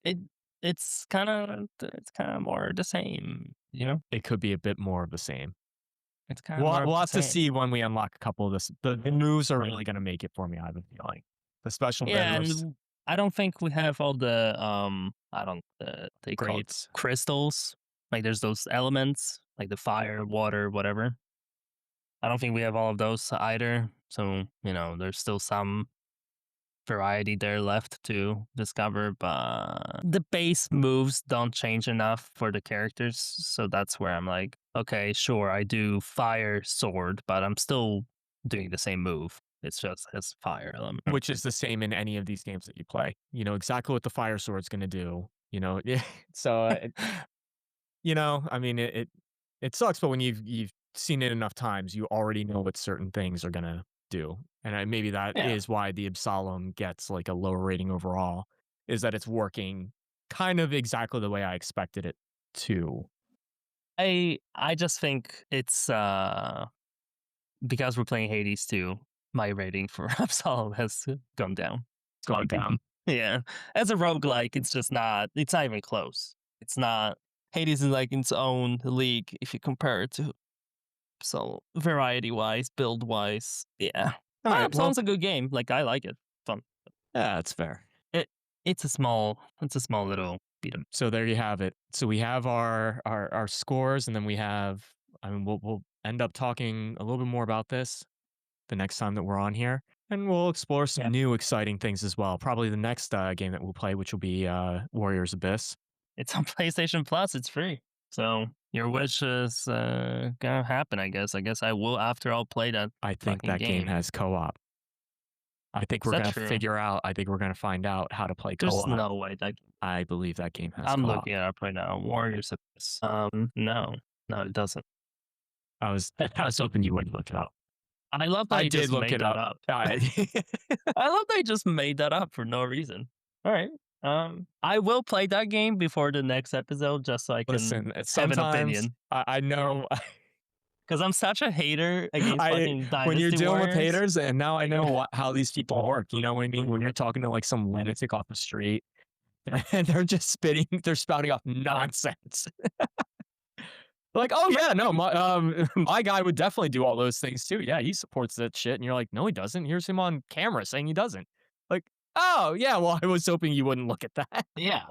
it it's kind of more the same, you know? It could be a bit more of the same. It's kind of We'll more of we'll the have to same. see when we unlock a couple of this. The moves are really gonna make it for me, I have a feeling. The special Yeah, moves, and I don't think we have all the I don't they call it grades. crystals. Like there's those elements, like the fire, water, whatever. I don't think we have all of those either. So, there's still some variety there left to discover, but the base moves don't change enough for the characters. So that's where I'm like, okay, sure, I do fire sword, but I'm still doing the same move. It's just has fire element. Which is the same in any of these games that you play. You know exactly what the fire sword's gonna do, you know? Yeah, so, I mean, it sucks, but when you've seen it enough times, you already know what certain things are gonna do, and maybe that Yeah. is why the Absolum gets, like, a lower rating overall, is that it's working kind of exactly the way I expected it to. I just think it's because we're playing Hades 2, my rating for Absolum has gone down. It's gone down. Yeah. As a roguelike, it's not even close. It's not Hades is like its own league if you compare it to, so variety wise, build wise. Yeah. Alright, well, Absolum's a good game. Like I like it. Fun. yeah, that's fair. It it's a small little beat 'em. So there you have it. So we have our scores, and then I mean, we'll end up talking a little bit more about this the next time that we're on here, and we'll explore some Yeah. new exciting things as well. Probably the next game that we'll play, which will be Warriors Abyss. It's on PlayStation Plus, it's free. So your wish is gonna happen, I guess. I guess I will after I'll play that I think fucking that game game. has co-op. Is that true? I think we're gonna find out how to play There's co-op. no way that I believe that game has I'm co-op. looking it up right now. Warriors Abyss. No. No, it doesn't. I was hoping you wouldn't look it up. I love that I you did just look made it that up. up. I I love that you just made that up for no reason. All right. I will play that game before the next episode just so I can Listen, have an sometimes opinion. I know Because I'm such a hater against I fucking when you're Dynasty dealing with Warriors. haters, and now I know how these people work. You know what I mean? When you're talking to like some lunatic off the street, and they're just they're spouting off nonsense. Like, oh yeah, no, my my guy would definitely do all those things too. Yeah, he supports that shit. And you're like, no, he doesn't. Here's him on camera saying he doesn't. Like, oh yeah, well, I was hoping you wouldn't look at that. Yeah.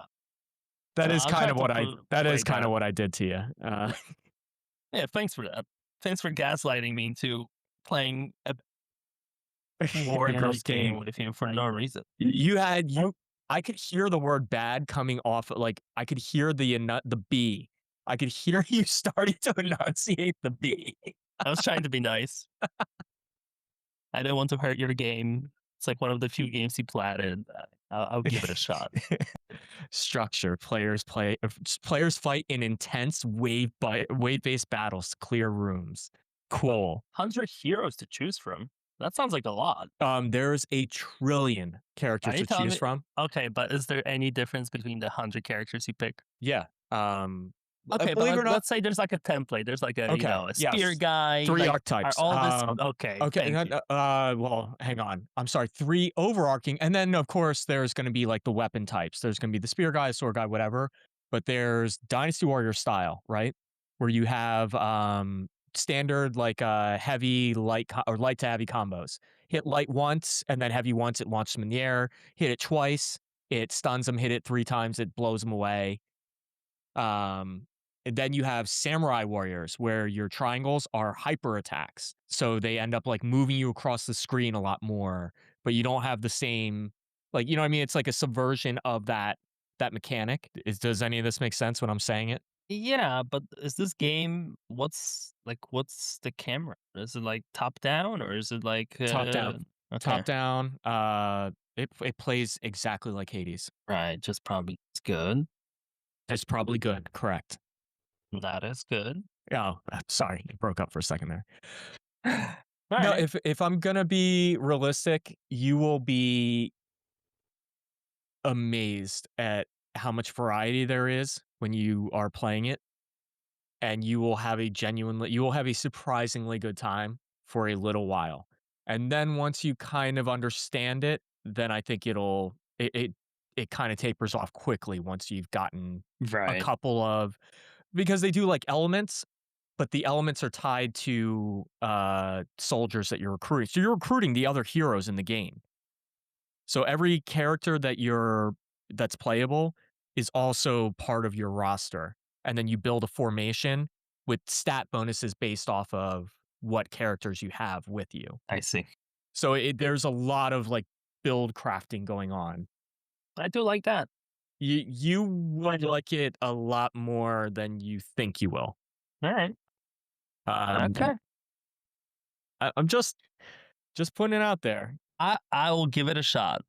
That No, is I'll kind try of to what that is play kind of that. what I did to you. Yeah, thanks for that. Thanks for gaslighting me into playing a war yeah, girls game with you for no reason. you had you. I could hear the word bad coming off. Like I could hear the B. I could hear you starting to enunciate the B. I was trying to be nice. I didn't want to hurt your game. It's like one of the few games you platted. I'll give it a shot. Structure. Players fight in intense wave based battles to clear rooms. Cool. 100 heroes to choose from. That sounds like a lot. There's a trillion Are characters you to telling choose me? from. Okay, but is there any difference between the 100 characters you pick? Yeah. Okay, but Believe it or not. let's say there's like a template. There's like a, Okay. a spear Yes. guy. Three Like, are archetypes. all this okay? Okay. Thank you. Well, hang on. I'm sorry. Three overarching, and then of course there's going to be like the weapon types. There's going to be the spear guy, sword guy, whatever. But there's Dynasty Warrior style, right? Where you have standard like heavy, or light to heavy combos. Hit light once, and then heavy once. It launches them in the air. Hit it twice. It stuns them. Hit it 3 times. It blows them away. And then you have samurai warriors where your triangles are hyper attacks. So they end up like moving you across the screen a lot more, but you don't have the same, like, you know what I mean? It's like a subversion of that mechanic. Does any of this make sense when I'm saying it? Yeah, but is this game what's the camera? Is it like top down or is it like Top down. okay. Top down. It plays exactly like Hades. Right, just probably it's good. It's probably good. Correct. That is good. Oh, sorry. It broke up for a second there. All No, right. if I'm gonna be realistic, you will be amazed at how much variety there is when you are playing it, and you will have a surprisingly good time for a little while. And then once you kind of understand it, then I think it kind of tapers off quickly once you've gotten a Right. couple of, because they do like elements, but the elements are tied to soldiers that you're recruiting. So you're recruiting the other heroes in the game. So every character that's playable is also part of your roster. And then you build a formation with stat bonuses based off of what characters you have with you. I see. So there's a lot of like build crafting going on. I do like that. You would like it a lot more than you think you will. All right. Um, Okay. I'm just putting it out there. I will give it a shot.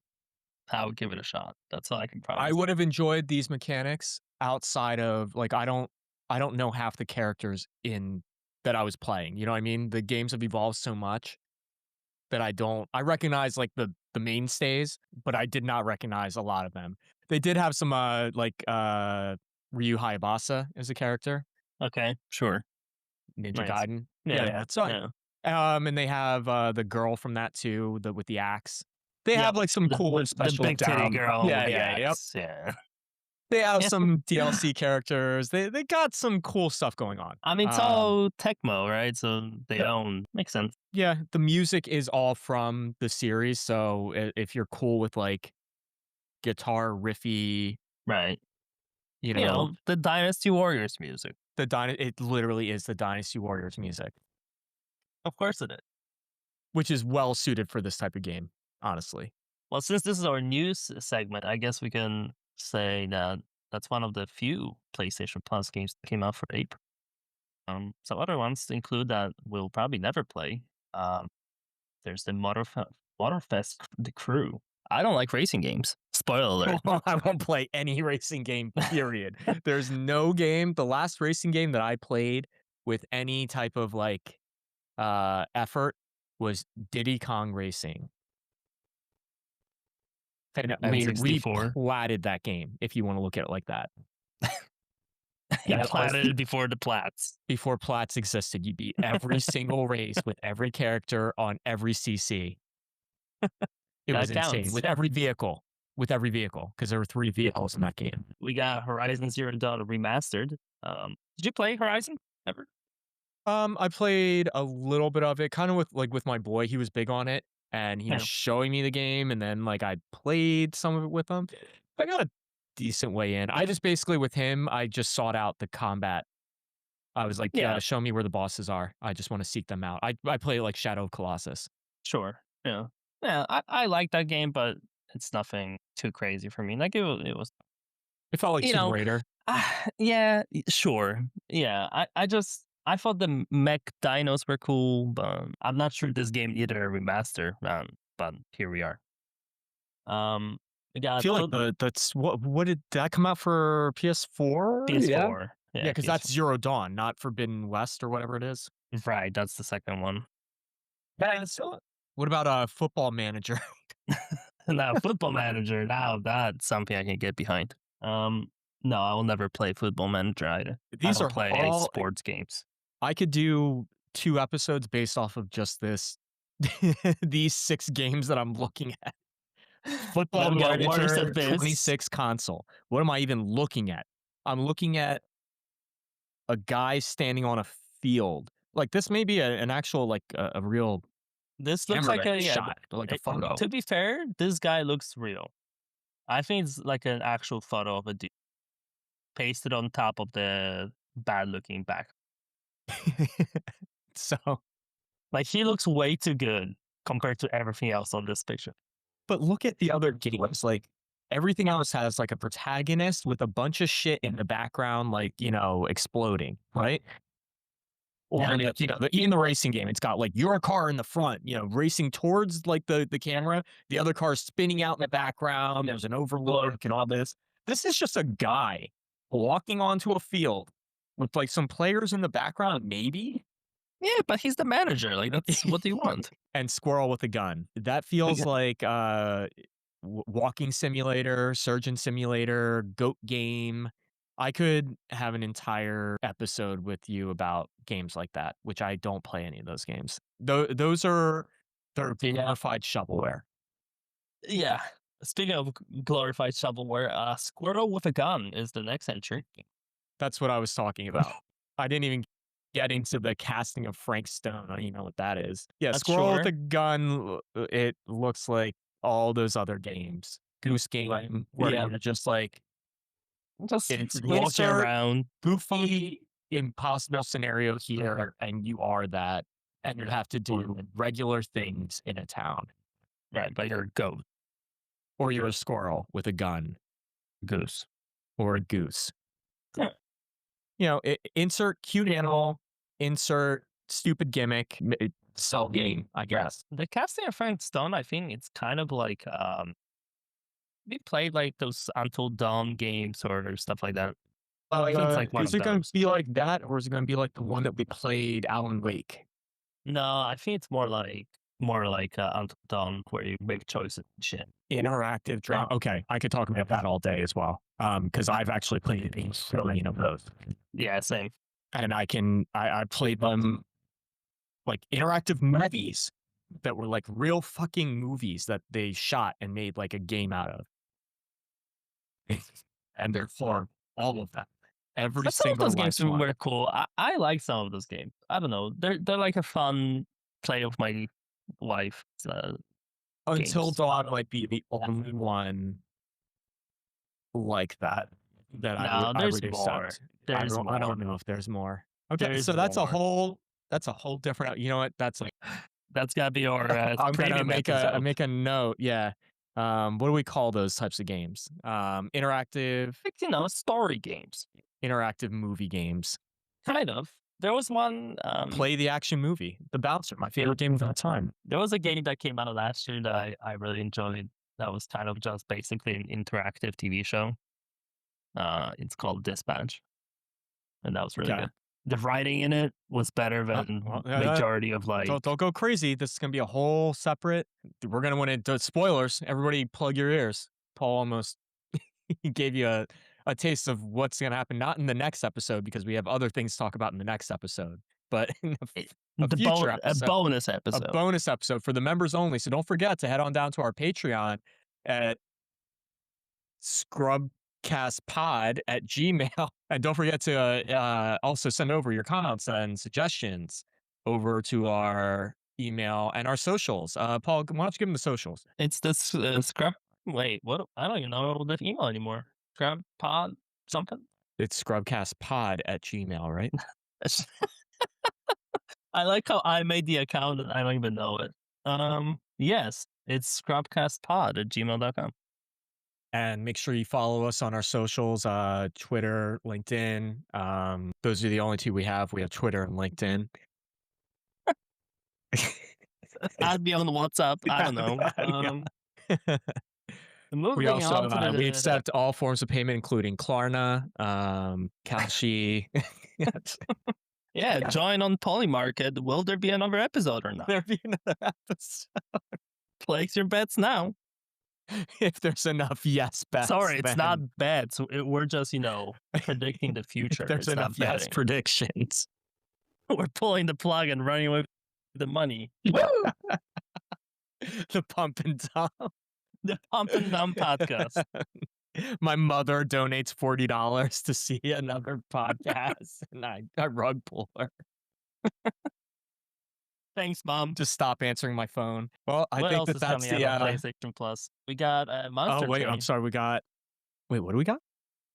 I will give it a shot. That's all I can I promise. would have enjoyed these mechanics outside of like I don't know half the characters in that I was playing. You know what I mean? The games have evolved so much that I recognize like the mainstays, but I did not recognize a lot of them. They did have some Ryu Hayabasa as a character, Okay. Sure. Ninja Nice. Gaiden. Yeah, Yeah. yeah. So Yeah. and they have the girl from that too, with the axe. They have Yep. like some cool The special big titty girl with Yeah, the yeah, yep. axe. Yeah. They have Yeah. some DLC characters. They got some cool stuff going on. I mean, it's all Tecmo, right? So they Yeah, own. Makes sense. yeah, the music is all from the series. So if you're cool with like guitar riffy, Right. you You know, know, the Dynasty Warriors music. it literally is the Dynasty Warriors music, Of course it is. which is well suited for this type of game, honestly. Well, since this is our news segment, I guess we can say that that's one of the few PlayStation Plus games that came out for April. So other ones include that we'll probably never play. There's the Motorfest The Crew. I don't like racing games. Spoiler alert. I won't play any racing game, period. There's no game. The last racing game that I played with any type of like effort was Diddy Kong Racing. And we N64. platted that game, if you want to look at it like that. You Yeah, platted it before the plats. before plats existed, you beat every single race with every character on every CC. It was That insane. counts. With every vehicle. with every vehicle because there were 3 vehicles in that game. We got Horizon Zero Dawn remastered. Did you play Horizon ever? I played a little bit of it, kind of with my boy. He was big on it, and he was Yeah. showing me the game, and then I played some of it with him. I got a decent way in. I just basically with him, I just sought out the combat. I was like, Yeah, show me where the bosses are. I just want to seek them out. I play like Shadow of Colossus. sure. Yeah. Yeah, I like that game, but it's nothing too crazy for me. Like it was It felt like you Tomb know, Raider. yeah, sure. Yeah, I thought the mech dinos were cool, but I'm not sure this game needed a remaster. But here we are. We I got feel like that's what did that come out for PS4? Yeah. PS4. Yeah, Yeah, because that's PS4. Zero Dawn, not Forbidden West or whatever it is. Right, that's the second one. Yeah, so what about Football Manager? Now, Football Manager. Now that's something I can get behind. Um, no, I will never play Football Manager either. I These don't are play all sports games. I could do 2 episodes based off of just this these 6 games that I'm looking at. Football Let me get worse Manager at this. 26 console. What am I even looking at? I'm looking at a guy standing on a field. Like, this may be an actual, a real This looks camera like that a he yeah. shot, but like a photo. To be fair, this guy looks real. I think it's like an actual photo of a dude pasted on top of the bad looking back. So, Like he looks way too good compared to everything else on this picture. but look at the other games, like, everything else has, like, a protagonist with a bunch of shit in the background, exploding, right? Or, even the racing game, it's got, your car in the front, racing towards, the camera, the other car spinning out in the background, there's an overlook and all this. This is just a guy walking onto a field with, some players in the background, maybe, Yeah, but he's the manager. Like that's what do you want? and squirrel with a gun. That Like, feels like walking simulator, surgeon simulator, goat game. I could have an entire episode with you about games like that, which I don't play any of those games. Those are they're glorified shovelware. yeah. Speaking of glorified shovelware, Squirtle with a gun is the next entry. That's what I was talking about. I didn't even get into the casting of Frank Stone. I don't even know what that is. Yeah, Not Squirrel with sure. a gun. It looks like all those other games. Goose Game, where Yeah. you're just Just it's walking insert around. goofy, impossible scenario here, and you are that, and you have to do regular things in a town, Right, but you're a goat. or you're a squirrel with a gun, Goose. or a goose. Yeah. Insert cute animal, insert stupid gimmick, sell game, I guess. The casting of Frank Stone, I think it's kind of like we played like those Until Dawn games or stuff like that. I think it's like one Is of it going to those. be like that, or is it going to be like the one that we played, Alan Wake? No, I think it's more like Until Dawn where you make choices and shit. Interactive drama. Okay, I could talk about that all day as well. Because I've actually played a million of those, Yeah, same. and I played them like interactive movies that were like real fucking movies that they shot and made like a game out of, and they're for all of them, every But some of single those games last one. were cool. I like some of those games. I don't know. They're like a fun play with my wife. Until Games. Dawn might be the only one like that No, I there's would more. accept. There's I more. don't know if there's more. Okay, There's so more. that's a whole different. You know what? That's like That's gotta be our I'm gonna premium episode. make a note. Yeah. What do we call those types of games? Like story games. Interactive movie games. Kind of. There was one. Play the action movie. The Bouncer, my favorite game of all time. There was a game that came out last year that I really enjoyed. That was kind of just basically an interactive TV show. It's called Dispatch, and that was really Okay. good. The writing in it was better than majority of like. Don't go crazy. This is gonna be a whole separate. We're gonna want to spoilers. Everybody, plug your ears. Paul almost he gave you a taste of what's gonna happen. Not in the next episode because we have other things to talk about in the next episode, but in a future A episode, bonus a episode. bonus episode for the members only. So don't forget to head on down to our Patreon at scrubcastpod@gmail. And don't forget to also send over your comments and suggestions over to our email and our socials. Paul, why don't you give them the socials? It's this scrub. Wait, what? I don't even know the email anymore. Scrub pod something. It's scrubcastpod@gmail, right? I like how I made the account and I don't even know it. Yes, it's scrubcastpod@gmail.com. And make sure you follow us on our socials, Twitter, LinkedIn. Those are the only two we have. We have Twitter and LinkedIn. Add me on WhatsApp. I don't know. Yeah. We Moving also on to we the accept all forms of payment, including Klarna, Kalshi. yeah, Yeah. join on Polymarket. Will there be another episode or not? There'll be another episode Place your bets now. if there's enough yes bets. Sorry, it's then not bets. We're just predicting the if future. there's It's enough not yes betting. predictions. We're pulling the plug and running away with the money. The pump and dump. The Pump and Dump podcast. My mother donates $40 to see another podcast, and I rug pull her. Thanks, Mom. Just stop answering my phone. Well, I What think else that is that's coming the. out on PlayStation Plus? We got Monster Oh wait, Train. I'm sorry. We got. Wait, what do we got?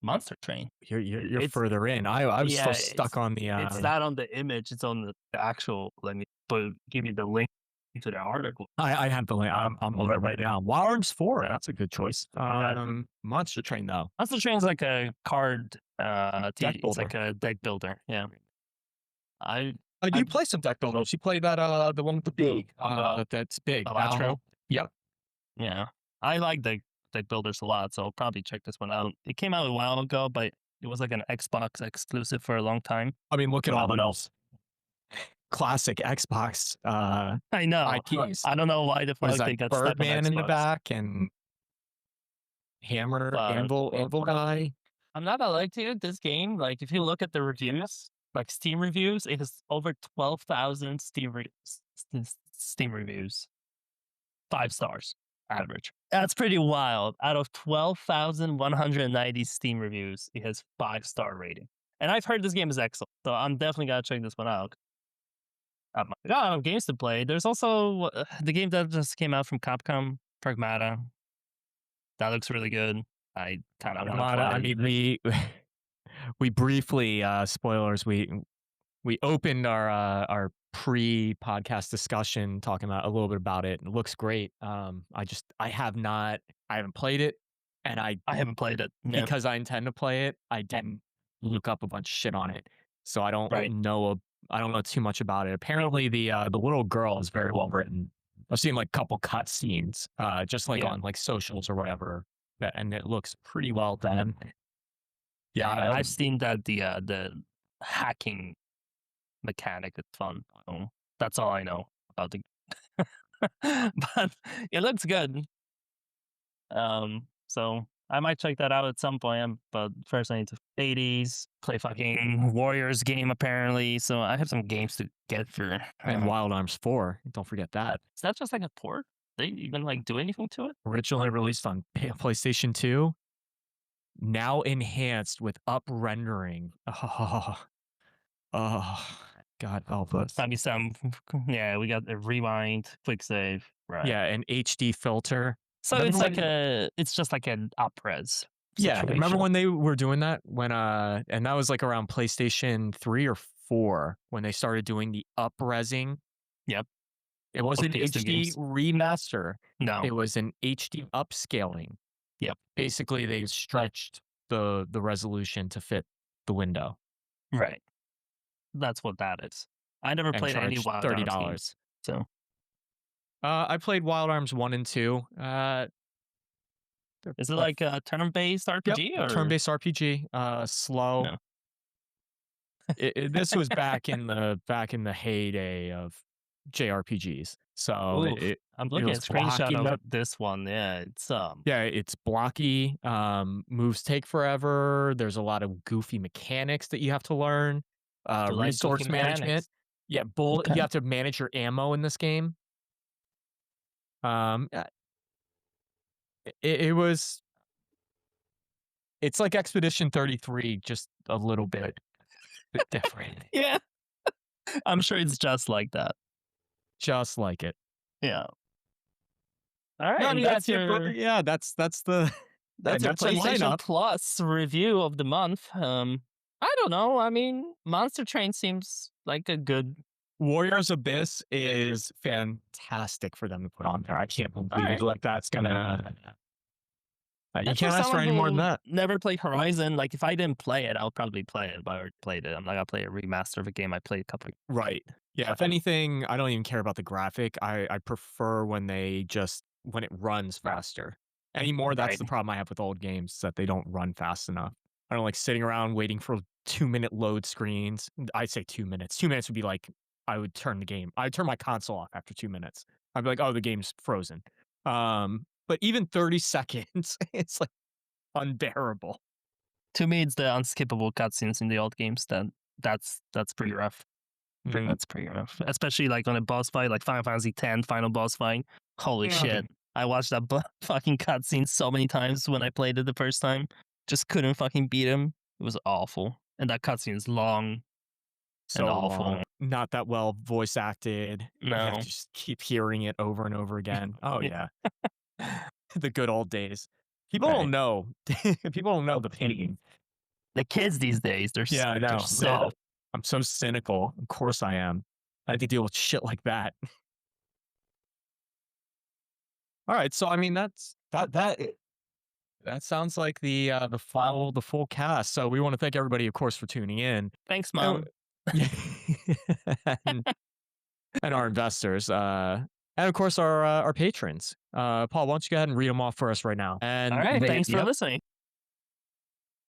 Monster Train. You're It's further in. I was still yeah, stuck on the. it's not on the image. It's on the actual. Let me give you the link to the article. I have the link. I'm on it right now. Wild Arms 4. That's a good choice. Monster Train though. Monster Train is like a card. Deck It's like builder. a deck builder. Yeah. I You play some deck builders. You play that the one with the big that's big. Electro. Yep. Yeah, I like deck builders a lot, so I'll probably check this one out. It came out a while ago, but it was like an Xbox exclusive for a long time. I mean, look at all the else. Classic Xbox I know. IPs. I don't know why the What is fuck that? they got stuck on Birdman in the Xbox. back and Hammer, But Anvil guy. I'm not gonna lie to you. This game, like, if you look at the reviews, like Steam reviews, it has over 12,000 Steam reviews. 5 stars average. That's pretty wild. Out of 12,190 Steam reviews, it has 5-star rating. And I've heard this game is excellent, so I'm definitely gonna check this one out. Got a lot of games to play. There's also the game that just came out from Capcom, Pragmata. That looks really good. I kind of want to play I it. mean, we briefly spoilers. We opened our pre-podcast discussion talking about a little bit about it. It looks great. I haven't played it, and I haven't played it. Yeah. because I intend to play it. I didn't look up a bunch of shit on it, so I don't Right. know. I don't know too much about it. Apparently, the little girl is very well written. I've seen like a couple cut scenes, just like Yeah. on like socials or whatever, and it looks pretty well done. Yeah, I've seen that the hacking mechanic is fun. So that's all I know about the but it looks good. So I might check that out at some point. But first I need to 80s, play fucking Warriors game apparently. So I have some games to get through. and Wild Arms 4. Don't forget that. Is that just like a port? They even like do anything to it? Originally released on PlayStation 2, now enhanced with up rendering. Oh, God help us. Maybe some. Yeah, we got a rewind, quick save. Right. Yeah, an HD filter. So Remember it's like when- it's just like an up-res. Yeah, remember situation. when they were doing that? When and that was like around PlayStation 3 or 4 when they started doing the up-resing. Yep. It wasn't PS2 HD games. remaster. No. It was an HD upscaling. Yep. Basically, they stretched the resolution to fit the window. Right. That's what that is. I never And played any charged Wild $30. Arms games, so I played Wild Arms 1 and 2. is it like a turn-based RPG Yep, or turn-based RPG. Slow. No. This was back in the heyday of JRPGs. So Oof. I'm looking was at a screenshot blocky. of this one. Yeah, it's yeah, it's blocky. Moves take forever. There's a lot of goofy mechanics that you have to learn. do like Resource goofy management. mechanics. Yeah, Okay. you have to manage your ammo in this game. It was It's like Expedition 33, just a little bit different. Yeah, I'm sure it's just like that. Just like it. Yeah. All No, right, I and mean, that's it for yeah, that's the that's your that's our PlayStation lineup. Plus review of the month. I don't know. I mean, Monster Train seems like a good. Warriors Abyss is fantastic for them to put on there. I can't All believe, right. like, that's gonna you And for can't ask for someone any more than who that. never played Horizon, like if I didn't play it, I'll probably play it if I already played it. I'm not gonna play a remaster of a game I played a couple. Right. Yeah, if anything, I don't even care about the graphic. I prefer when it runs faster. Anymore, that's Right. the problem I have with old games, is that they don't run fast enough. I don't like sitting around waiting for 2-minute load screens. I say 2 minutes. 2 minutes would be like I'd turn my console off after 2 minutes. I'd be like, "Oh, the game's frozen." But even 30 seconds, it's, like, unbearable. To me, it's the unskippable cutscenes in the old games that's pretty rough. Mhm. That's pretty rough, especially like on a boss fight, like Final Fantasy X final boss fight. Holy Yeah. shit! I watched that fucking cutscene so many times when I played it the first time. Just couldn't fucking beat him. It was awful, and that cutscene is long and So long, awful. not that well voice acted. You have No, to just keep hearing it over and over again. Oh, yeah. The good old days. People don't right. know. People don't know the pain. The kids these days, Yeah, I they're know. so I'm so cynical. Of course I am. I have to deal with shit like that. Alright, so, I mean, that sounds like the full cast. So we wanna thank everybody, of course, for tuning in. thanks, And mom. yeah. And and our investors, and of course our patrons. Paul, why don't you go ahead and read them off for us right now? All And right, they, thanks for yep, listening.